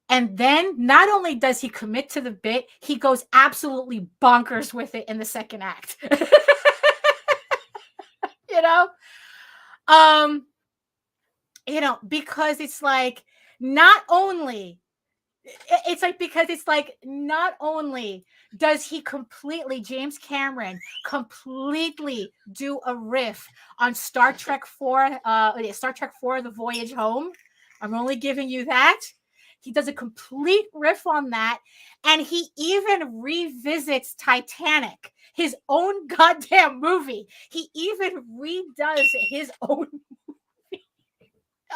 then not only does he commit to the bit, he goes absolutely bonkers with it in the second act. You know, because it's like, not only it's like, because it's like, not only does he completely, James Cameron completely do a riff on Star Trek 4, Star Trek 4, The Voyage Home. I'm only giving you that. He does a complete riff on that. And he even revisits Titanic, his own goddamn movie. He even redoes his own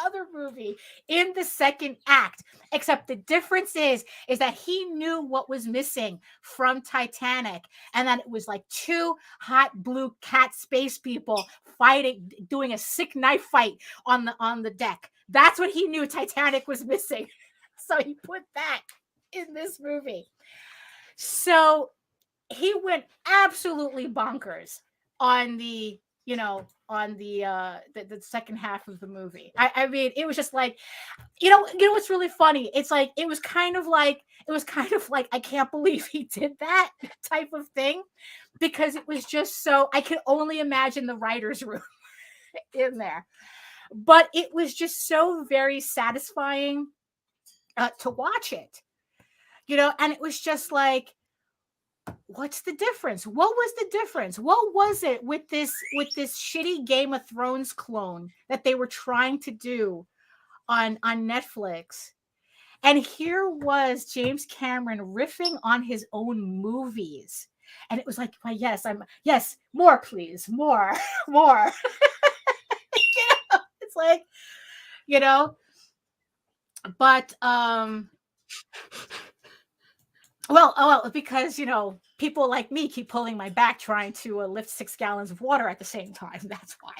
other movie in the second act, except the difference is that he knew what was missing from Titanic, and that it was like two hot blue cat space people fighting, doing a sick knife fight on the deck. That's what he knew Titanic was missing. So he put that in this movie. So he went absolutely bonkers on the second half of the movie. I mean, it was just like, you know what's really funny? It's like, it was kind of like, I can't believe he did that type of thing, because it was just so, I could only imagine the writer's room in there. But it was just so very satisfying to watch it, and it was just like, what's the difference? What was the difference? What was it with this shitty Game of Thrones clone that they were trying to do on Netflix? And here was James Cameron riffing on his own movies. And it was like, well, yes, more, please, more. It's like, but well, because people like me keep pulling my back trying to lift 6 gallons of water at the same time. That's why.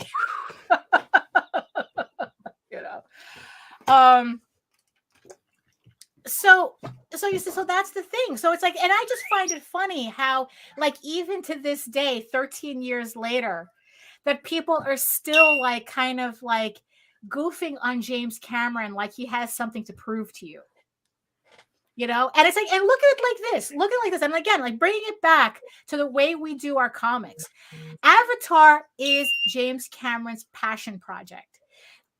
So that's the thing. So it's like, and I just find it funny how, like, even to this day, 13 years later, that people are still like kind of like goofing on James Cameron like he has something to prove to you. And it's like, and look at it like this. And again, like, bringing it back to the way we do our comics. Avatar is James Cameron's passion project.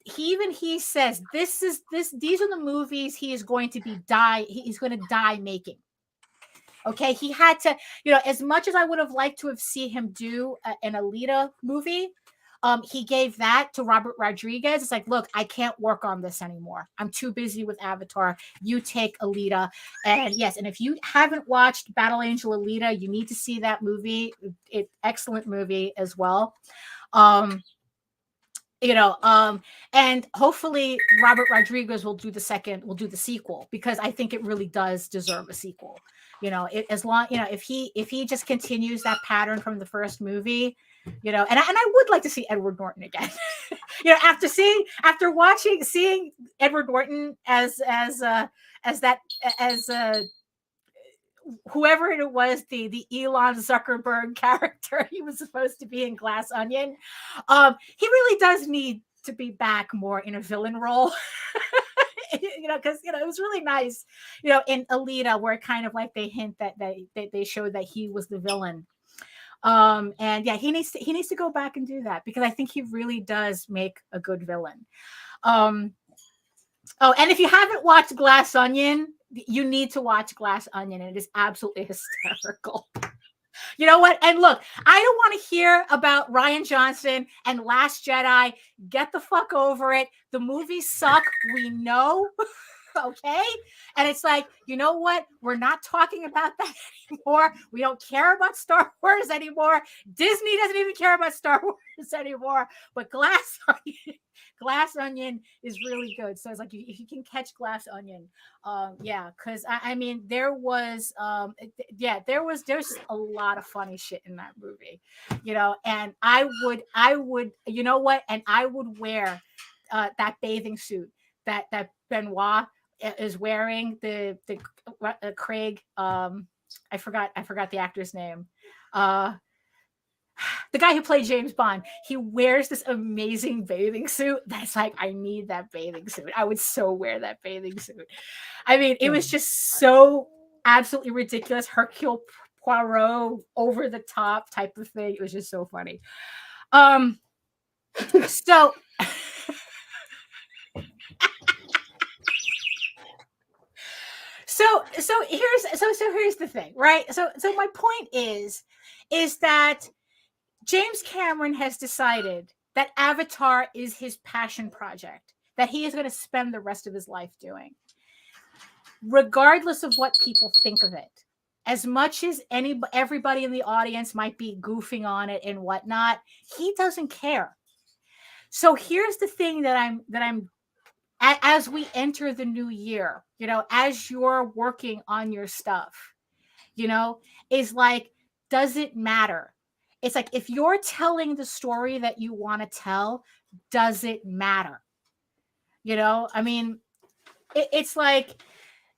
He says these are the movies he's going to die making. Okay, he had to, as much as I would have liked to have seen him do an Alita movie, he gave that to Robert Rodriguez. It's like, look, I can't work on this anymore. I'm too busy with Avatar. You take Alita. And yes, and if you haven't watched Battle Angel Alita, you need to see that movie. It's excellent movie as well. And hopefully Robert Rodriguez will do the sequel, because I think it really does deserve a sequel. If he just continues that pattern from the first movie, and I would like to see Edward Norton again. Seeing Edward Norton as whoever it was, the Elon Zuckerberg character he was supposed to be in Glass Onion. He really does need to be back more in a villain role. Because it was really nice, in Alita, where kind of like they hint that they showed that he was the villain. And yeah, he needs to go back and do that, because I think he really does make a good villain. And if you haven't watched Glass Onion, you need to watch Glass Onion. It is absolutely hysterical. You know what? And look, I don't want to hear about Rian Johnson and Last Jedi. Get the fuck over it. The movies suck. We know. Okay? And it's like, you know what? We're not talking about that anymore. We don't care about Star Wars anymore. Disney doesn't even care about Star Wars anymore. But Glass Onion is really good. So it's like, if you can catch Glass Onion, because I mean, there's a lot of funny shit in that movie, and I would, you know what? And I would wear that bathing suit that Benoit is wearing, the Craig, I forgot the actor's name. The guy who played James Bond, he wears this amazing bathing suit. That's like, I need that bathing suit. I would so wear that bathing suit. I mean, it was just so absolutely ridiculous. Hercule Poirot, over the top type of thing. It was just so funny. So So here's the thing, right? So my point is that James Cameron has decided that Avatar is his passion project, that he is going to spend the rest of his life doing, regardless of what people think of it. As much as everybody in the audience might be goofing on it and whatnot, he doesn't care. So here's the thing that I'm as we enter the new year, you know, as you're working on your stuff, you know, is like, does it matter? It's like, if you're telling the story that you want to tell, does it matter? You know, I mean, it's like,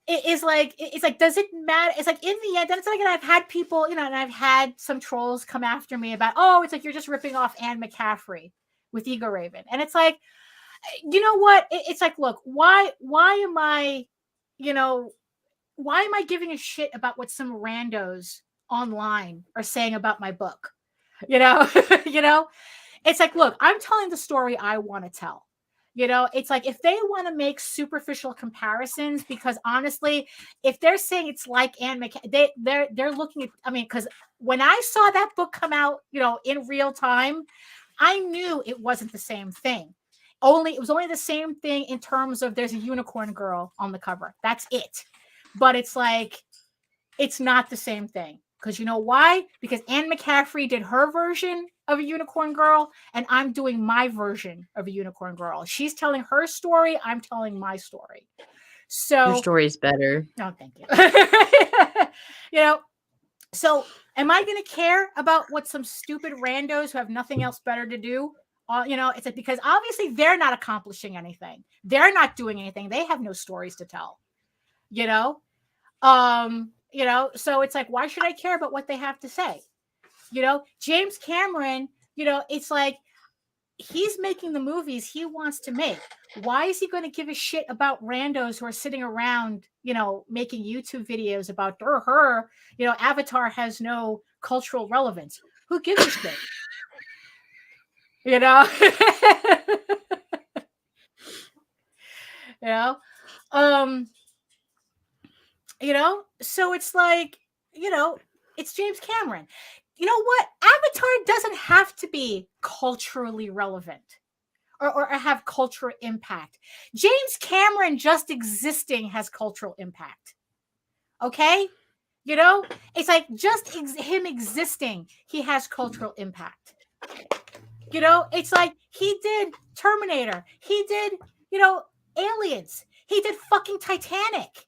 does it matter? It's like, in the end, it's like, and I've had people, you know, and I've had some trolls come after me about, oh, it's like, you're just ripping off Anne McCaffrey with Ego Raven. And it's like, you know what? It's like, look, why am I, you know, why am I giving a shit about what some randos online are saying about my book? You know, you know, it's like, look, I'm telling the story I want to tell. You know, it's like, if they want to make superficial comparisons, because honestly, if they're saying it's like Anne McCaffrey, they're looking at, I mean, because when I saw that book come out, you know, in real time, I knew it wasn't the same thing. It was only the same thing in terms of there's a unicorn girl on the cover. That's it. But it's like, it's not the same thing. Because you know why? Because Anne McCaffrey did her version of a unicorn girl, and I'm doing my version of a unicorn girl. She's telling her story. I'm telling my story. So Your story is better. Oh, thank you. You know, so am I going to care about what some stupid randos who have nothing else better to do? You know, it's like, because obviously they're not accomplishing anything. They're not doing anything. They have no stories to tell. You know, so it's like, why should I care about what they have to say? You know, James Cameron, you know, it's like, he's making the movies he wants to make. Why is he going to give a shit about randos who are sitting around, you know, making YouTube videos about her, you know, Avatar has no cultural relevance. Who gives a shit? You know? You know, so it's like, you know, it's James Cameron. You know what? Avatar doesn't have to be culturally relevant or have cultural impact. James Cameron just existing has cultural impact. Okay? You know, it's like, just him existing, he has cultural impact. You know, it's like, he did Terminator. He did, you know, Aliens. He did fucking Titanic.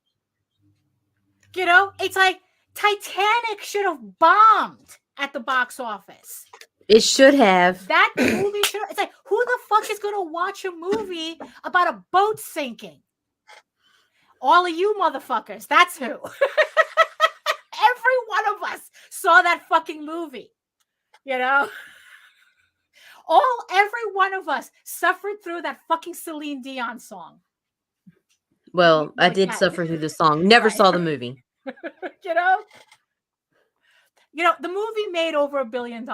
You know, it's like, Titanic should have bombed at the box office. It should have. That movie should have. It's like, who the fuck is going to watch a movie about a boat sinking? All of you motherfuckers. That's who. Every one of us saw that fucking movie. You know? Every one of us suffered through that fucking Celine Dion song. Well, I Like did that. suffer through the song. Never saw the movie. You know? You know, the movie made over $1 billion.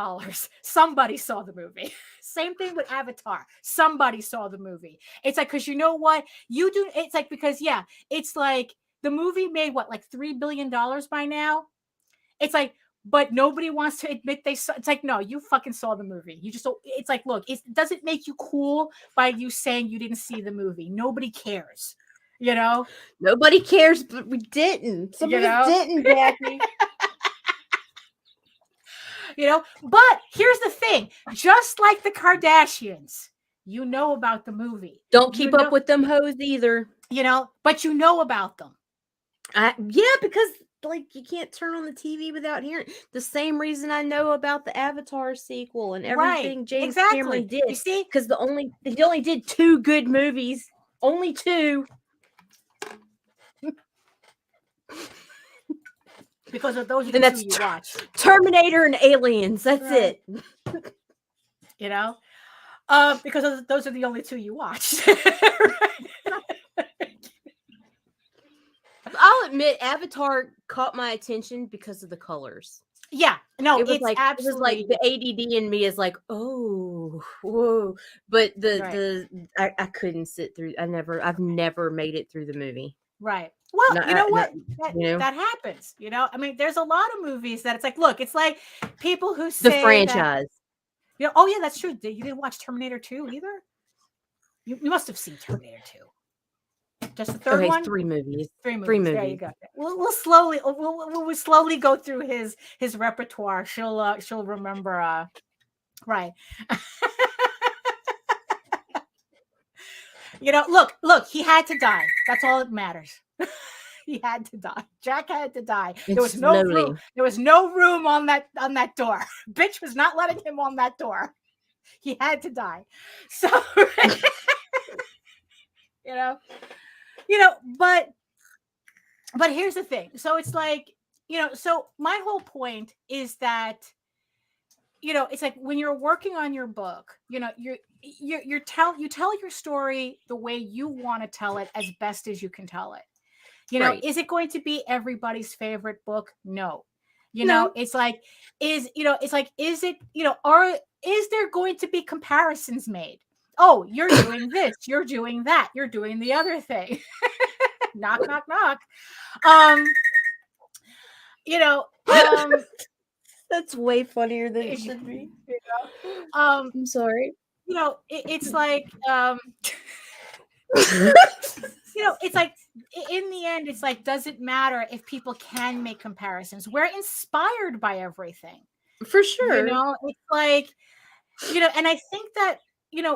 Somebody saw the movie. Same thing with Avatar. Somebody saw the movie. It's like, because you know what? It's like, because, yeah, it's like, the movie made what, like $3 billion by now? It's like, but nobody wants to admit they saw. It's like, no, you fucking saw the movie. You just don't. It's like, look, it doesn't make you cool by you saying you didn't see the movie. Nobody cares. You know? Nobody cares, but we didn't. Some of us didn't, Daphne. You know? But here's the thing. Just like the Kardashians, you know about the movie. Don't keep up with them hoes either. You know? But you know about them. Yeah, because like, you can't turn on the TV without hearing. The same reason I know about the Avatar sequel and everything Right, James exactly. Cameron did. You see? Because he only did 2 good movies. Only 2. Because of those are And the that's two you watch. Terminator and Aliens. That's Right. it. You know? Because those are the only 2 you watched. I'll admit, Avatar caught my attention because of the colors. Yeah, no, It was it's like absolutely. it was like the ADD in me is like, oh, whoa. But I couldn't sit through. I've never made it through the movie. Right. Well, you know what? you know? That happens. I mean, there's a lot of movies that it's like, look, it's like people who The say that, franchise. oh yeah, that's true. You didn't watch Terminator 2 either? You must have seen Terminator 2. Just the third one? 3 movies. Three movies. 3 movies. There you go. We'll slowly go through his repertoire. She'll remember. Right. Look, he had to die. That's all that matters. He had to die. Jack had to die. There was no room. There was no room on that door. Bitch was not letting him on that door. He had to die. So, but here's the thing. So it's like, so my whole point is that, it's like when you're working on your book, you tell your story the way you want to tell it as best as you can tell it. Right. Is it going to be everybody's favorite book? No. No. It's like, is there going to be comparisons made? Oh, you're doing this, you're doing that, you're doing the other thing. Knock, knock, knock. That's way funnier than it should be. I'm sorry. It's like, it's like in the end, it's like, does it matter if people can make comparisons? We're inspired by everything. For sure. It's like, and I think that,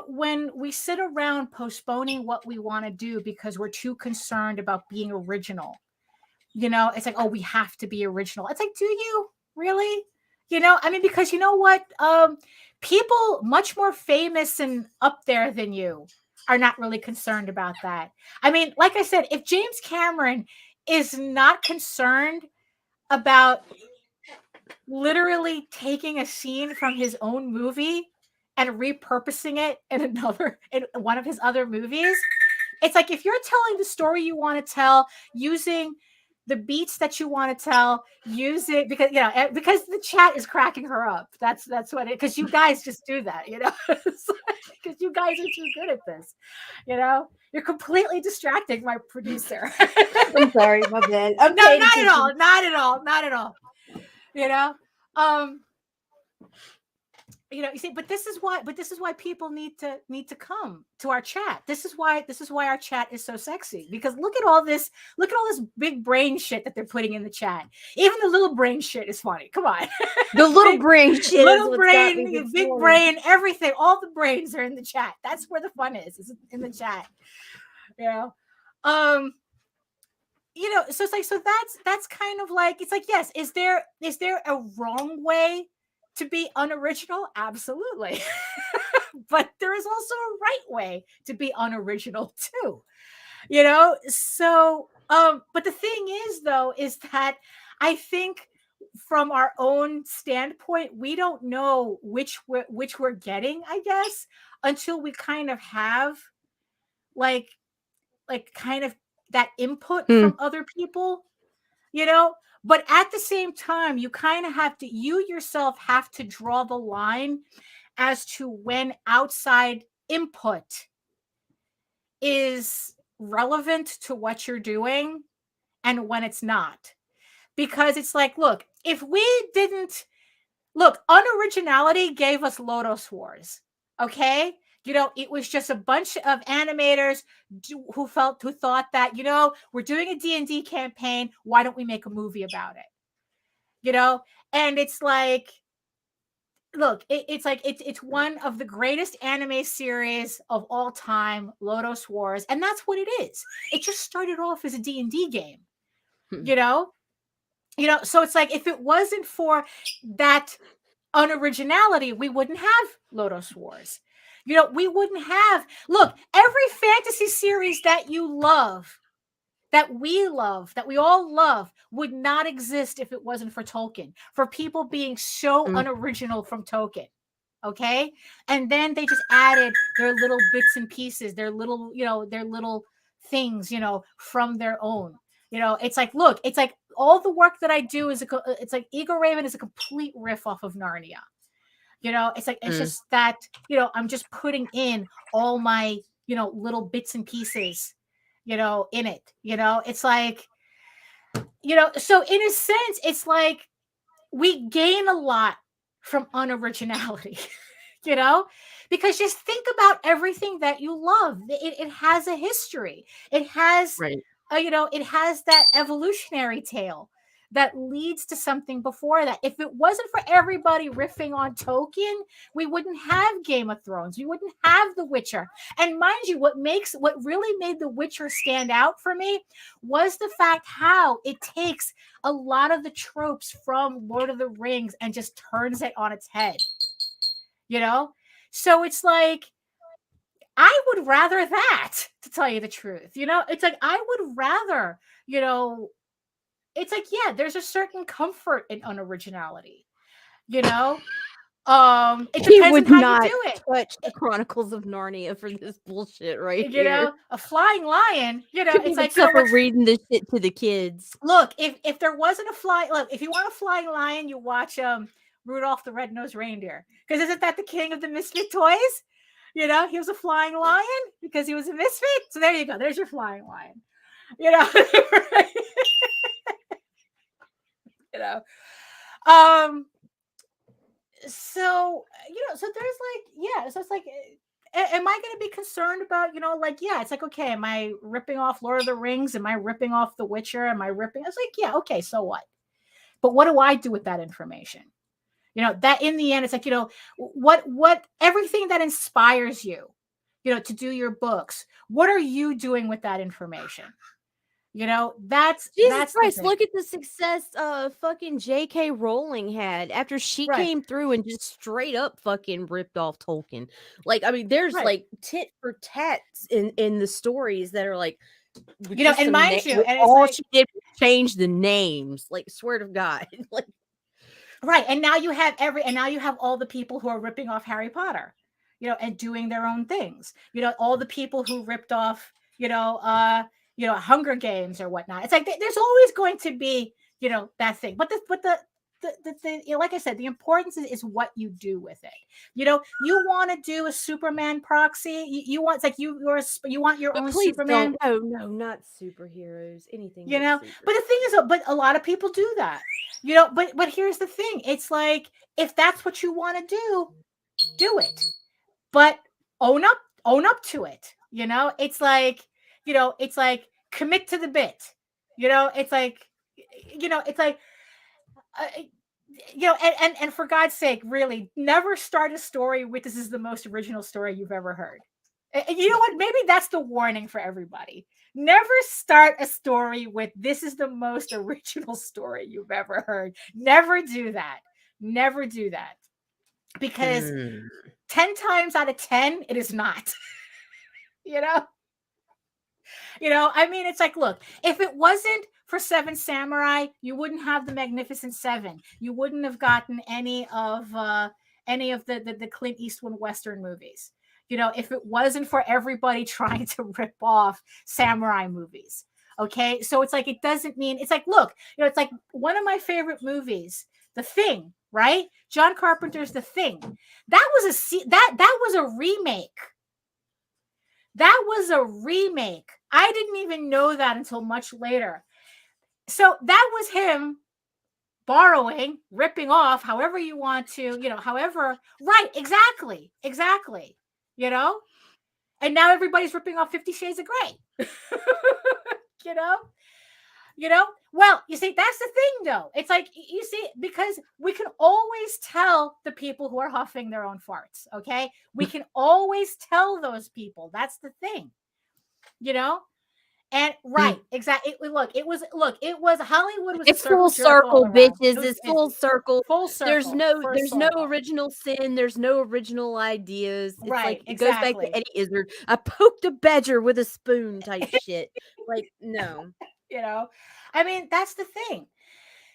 when we sit around postponing what we want to do because we're too concerned about being original, it's like, oh, we have to be original. It's like, do you really? I mean, because you know what? People much more famous and up there than you are not really concerned about that. I mean, like I said, if James Cameron is not concerned about literally taking a scene from his own movie and repurposing it in one of his other movies, it's like, if you're telling the story you want to tell using the beats that you want to tell, use it because the chat is cracking her up. That's what it, because you guys just do that, because you guys are too good at this. You're completely distracting my producer. I'm sorry, my bad. No, not at all. Not at all. You see, but this is why people need to come to our chat. This is why our chat is so sexy, because look at all this big brain shit that they're putting in the chat. Even the little brain shit is funny. Come on. The little brain shit. Little brain, big brain, everything. All the brains are in the chat. That's where the fun is in the chat. So it's like, so that's kind of like, it's like, yes, is there a wrong way to be unoriginal? Absolutely. But there is also a right way to be unoriginal too. So but the thing is, though, is that I think from our own standpoint, we don't know which we're getting, I guess, until we kind of have like kind of that input from other people, but at the same time, you kind of you yourself have to draw the line as to when outside input is relevant to what you're doing and when it's not. Because it's like, look, if we didn't unoriginality gave us Lotus Wars. Okay. It was just a bunch of animators who thought that, we're doing a D&D campaign. Why don't we make a movie about it? And it's like, look, it's one of the greatest anime series of all time, Lotus Wars. And that's what it is. It just started off as a D&D game, so it's like, if it wasn't for that unoriginality, we wouldn't have Lotus Wars. We wouldn't have, every fantasy series that you love, that we all love, would not exist if it wasn't for Tolkien, for people being so unoriginal from Tolkien. Okay. And then they just added their little bits and pieces, their little things, from their own, it's like, look, it's like all the work that I do it's like Ego Raven is a complete riff off of Narnia. It's like, it's just that, I'm just putting in all my, little bits and pieces, in it. It's like, so in a sense, it's like we gain a lot from unoriginality, because just think about everything that you love. It has a history. It has, Right. It has that evolutionary tale that leads to something before that. If it wasn't for everybody riffing on Tolkien, we wouldn't have Game of Thrones. We wouldn't have The Witcher. And mind you, what really made The Witcher stand out for me was the fact how it takes a lot of the tropes from Lord of the Rings and just turns it on its head. So it's like, I would rather that, to tell you the truth. It's like, I would rather, it's like, yeah, there's a certain comfort in unoriginality. It He depends would on how not you do it. touch the Chronicles of Narnia for this bullshit right here. A flying lion, it's like, suffer reading this shit to the kids. Look, if there wasn't if you want a flying lion, you watch Rudolph the Red-Nosed Reindeer, because isn't that the king of the misfit toys? He was a flying lion because he was a misfit. So there you go. There's your flying lion. So so there's like, yeah. So it's like, am I going to be concerned about, yeah, it's like, okay, am I ripping off Lord of the Rings? Am I ripping off The Witcher? Am I ripping? It's like, yeah, okay, so what? But what do I do with that information? That in the end, it's like, what everything that inspires you, to do your books, what are you doing with that information? That's Christ, look at the success fucking J.K. Rowling had after she came through and just straight up fucking ripped off Tolkien. Like, I mean, there's like tit for tats in the stories that are like, and mind you, and all like, she did was change the names. Like, swear to God, like. Right. And now you have all the people who are ripping off Harry Potter, and doing their own things. All the people who ripped off, Hunger Games or whatnot. It's like there's always going to be, that thing. But the like I said, the importance is what you do with it. You want to do a Superman proxy. You want, it's like you want your own Superman. No, not superheroes. Anything. But the thing is, but a lot of people do that. But here's the thing. It's like, if that's what you want to do it. But own up to it. It's like, it's like, commit to the bit. It's like, and for God's sake, really, never start a story with "this is the most original story you've ever heard." And you know what? Maybe that's the warning for everybody. Never start a story with "this is the most original story you've ever heard." Never do that. Never do that. Because 10 times out of 10, it is not. I mean, it's like, look, if it wasn't for Seven Samurai, you wouldn't have the Magnificent Seven. You wouldn't have gotten any of the Clint Eastwood Western movies. If it wasn't for everybody trying to rip off samurai movies. Okay. So it's like, it doesn't mean, it's like, look, it's like one of my favorite movies, The Thing, right? John Carpenter's The Thing. That was a remake. That was a remake. I didn't even know that until much later. So that was him borrowing, ripping off, however you want to, however, right, exactly. And now everybody's ripping off 50 Shades of Grey. Well, you see, that's the thing, though. It's like, you see, because we can always tell the people who are huffing their own farts, okay? We can always tell those people. That's the thing, And right, exactly. It was Hollywood was. It's full circle, bitches. It's full circle. Full circle. There's no original sin. There's no original ideas. It's right. Like, it goes back to Eddie Izzard. I poked a badger with a spoon type shit. Like, no. I mean, that's the thing.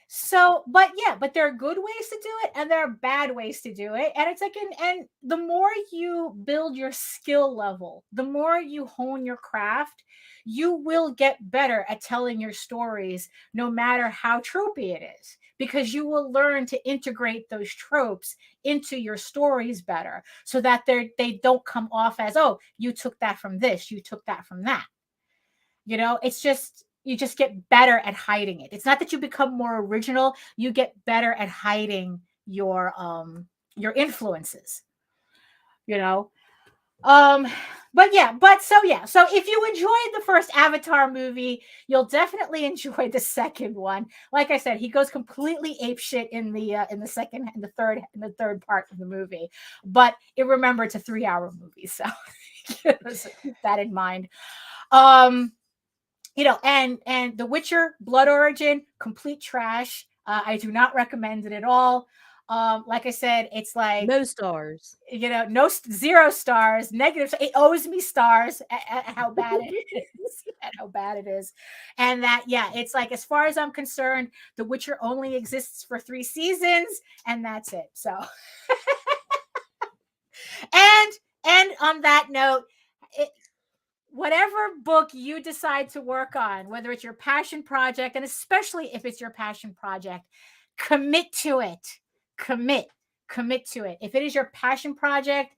So, but there are good ways to do it and there are bad ways to do it. And it's like, and the more you build your skill level, the more you hone your craft, you will get better at telling your stories, no matter how tropey it is, because you will learn to integrate those tropes into your stories better so that they don't come off as, oh, you took that from this, you took that from that. You know, it's just, you just get better at hiding it. It's not that you become more original, you get better at hiding your influences, you know. But so if you enjoyed the first Avatar movie, you'll definitely enjoy the second one. Like I said, he goes completely apeshit in the third part of the movie. But remember, it's a 3-hour movie, so keep that in mind. You know, and The Witcher Blood Origin, complete trash. I do not recommend it at all. Like I said, it's like no stars. You know, 0 stars, negative. It owes me stars at how bad it is, and that it's like, as far as I'm concerned, The Witcher only exists for 3 seasons, and that's it. So, and on that note, whatever book you decide to work on, whether it's your passion project, and especially if it's your passion project, commit to it. Commit to it. If it is your passion project,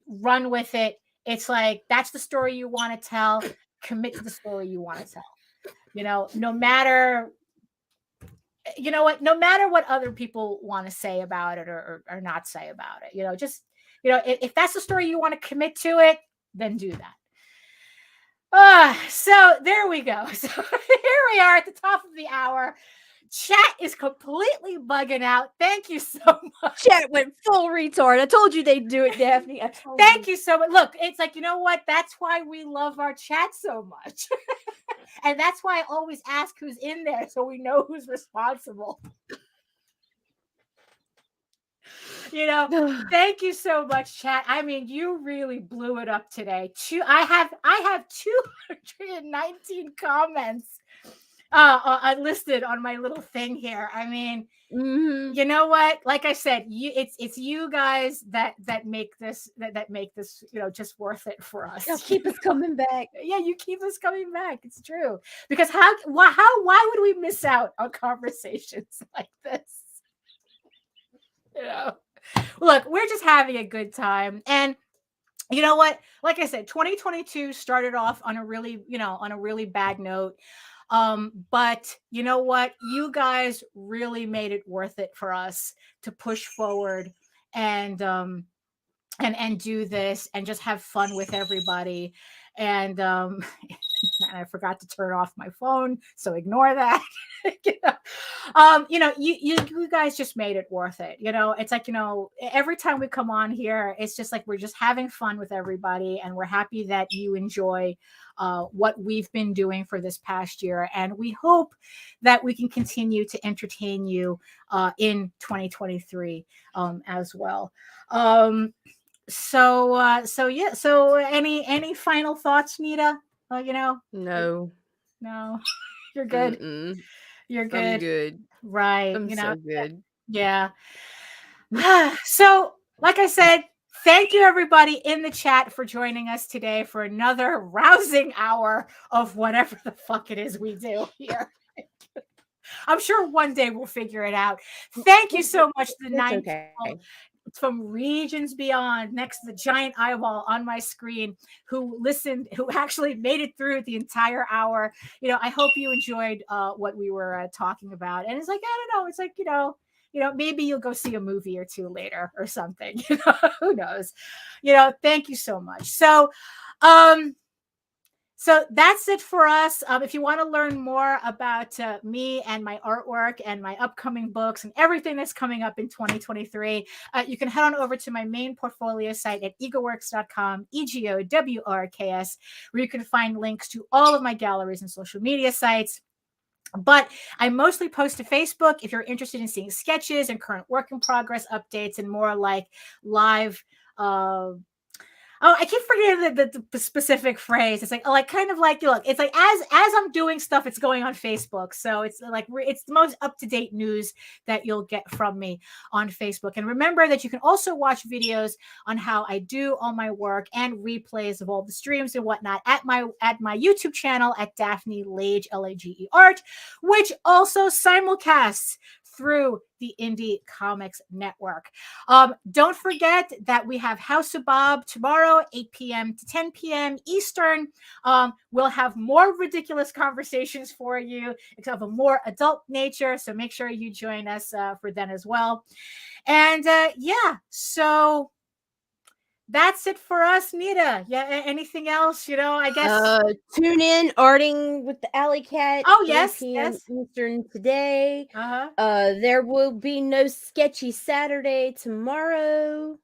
run with it. It's like, that's the story you want to tell. Commit to the story you want to tell. You know, no matter what other people want to say about it or not say about it. You know, just, you know, if that's the story you want to commit to it, then do that. So there we go. So here we are at the top of the hour. Chat is completely bugging out. Thank you so much. Chat went full retard. I told you they'd do it, Daphne. Thank you so much. Look, it's like, you know what? That's why we love our chat so much. And that's why I always ask who's in there, so we know who's responsible. You know, thank you so much, chat. I mean, you really blew it up today. I have 219 comments listed on my little thing here. I mean, you know what? Like I said, it's you guys that make this you know, just worth it for us. Y'all keep us coming back. Yeah, you keep us coming back. It's true. Because why would we miss out on conversations like this? You know, look, we're just having a good time. And you know what? Like I said, 2022 started off on a really bad note. But you know what? You guys really made it worth it for us to push forward and do this and just have fun with everybody. And and I forgot to turn off my phone, so ignore that. You know, you guys just made it worth it. You know, it's like, you know, every time we come on here, it's just like we're just having fun with everybody, and we're happy that you enjoy what we've been doing for this past year, and we hope that we can continue to entertain you in 2023 as well. So any final thoughts, Nita? You know, no, you're good. Mm-mm. You're good. I'm good. Right. I'm you know, so good. Yeah. So, like I said, thank you everybody in the chat for joining us today for another rousing hour of whatever the fuck it is we do here. I'm sure one day we'll figure it out. Thank you so much to the 9 people from regions beyond, next to the giant eyeball on my screen, who listened, who actually made it through the entire hour. You know, I hope you enjoyed what we were talking about. And it's like, I don't know, it's like, you know, maybe you'll go see a movie or two later or something. You know, who knows? You know, thank you so much. So, so that's it for us. If you want to learn more about me and my artwork and my upcoming books and everything that's coming up in 2023, you can head on over to my main portfolio site at egoworks.com, EGOWRKS, where you can find links to all of my galleries and social media sites. But I mostly post to Facebook if you're interested in seeing sketches and current work in progress updates and more like live I keep forgetting the specific phrase. It's like kind of like, look, it's like as I'm doing stuff, it's going on Facebook. So it's like it's the most up-to-date news that you'll get from me on Facebook. And remember that you can also watch videos on how I do all my work and replays of all the streams and whatnot at my YouTube channel at Daphne Lage, Lage Art, which also simulcasts through the Indie Comics Network. Don't forget that we have House of Bob tomorrow, 8 p.m. to 10 p.m. Eastern. We'll have more ridiculous conversations for you of a more adult nature. So make sure you join us for then as well. And so that's it for us, Nita. Yeah, anything else? I guess. Tune in, Arting with the Alikat. Oh, 3 yes, p.m. yes. Eastern today. Uh-huh. There will be no Sketchy Saturday tomorrow.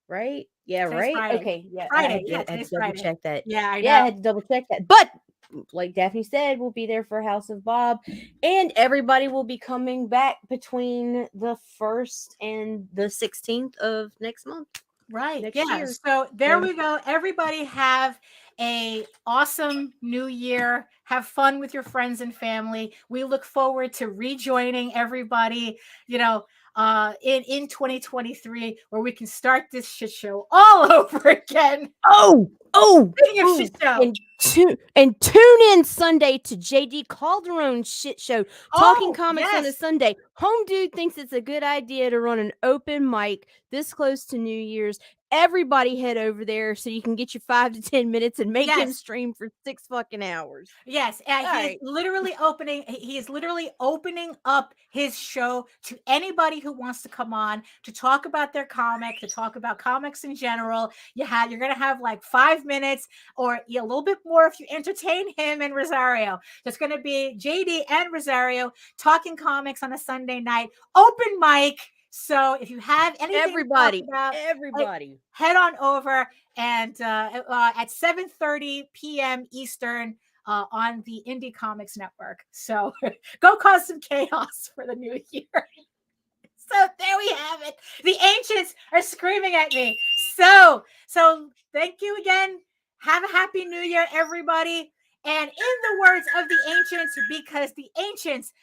Right? Yeah, Today's right? Friday. Okay. Yeah, Friday. I had to Today's double Friday. check that. Yeah, I know. Yeah, I had to double check that. But like Daphne said, we'll be there for House of Bob, and everybody will be coming back between the 1st and the 16th of next month. Right. Next Yeah. year. So there we go. Everybody have a awesome new year. Have fun with your friends and family. We look forward to rejoining everybody, in 2023, where we can start this shit show all over again. Speaking of shit show. And tune in Sunday to JD Calderon's shit show, Talking Comics on a Sunday. Home Dude thinks it's a good idea to run an open mic this close to New Year's. Everybody head over there so you can get your 5 to 10 minutes and make him stream for 6 fucking hours. Yes, he's literally opening. He is literally opening up his show to anybody who wants to come on to talk about their comic, to talk about comics in general. You're gonna have like 5 minutes or a little bit more if you entertain him and Rosario. There's gonna be JD and Rosario talking comics on a Sunday night, open mic. So if you have anything everybody, to talk about, everybody, head on over and at 7:30 p.m. Eastern on the Indie Comics Network. So go cause some chaos for the new year. So there we have it. The ancients are screaming at me. So thank you again. Have a happy new year, everybody. And in the words of the ancients, because the ancients,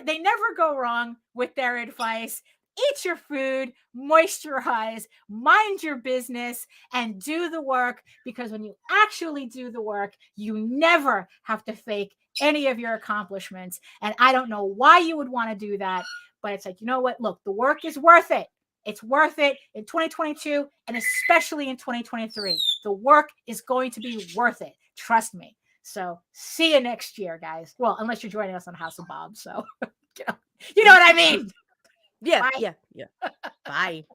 they never go wrong with their advice. Eat your food, moisturize, mind your business, and do the work, because when you actually do the work, you never have to fake any of your accomplishments. And I don't know why you would want to do that, but it's like, you know what? Look, the work is worth it. It's worth it in 2022 and especially in 2023. The work is going to be worth it. Trust me. So see you next year, guys. Well, unless you're joining us on House of Bob. So, you know what I mean? Yeah, Bye. yeah. Bye.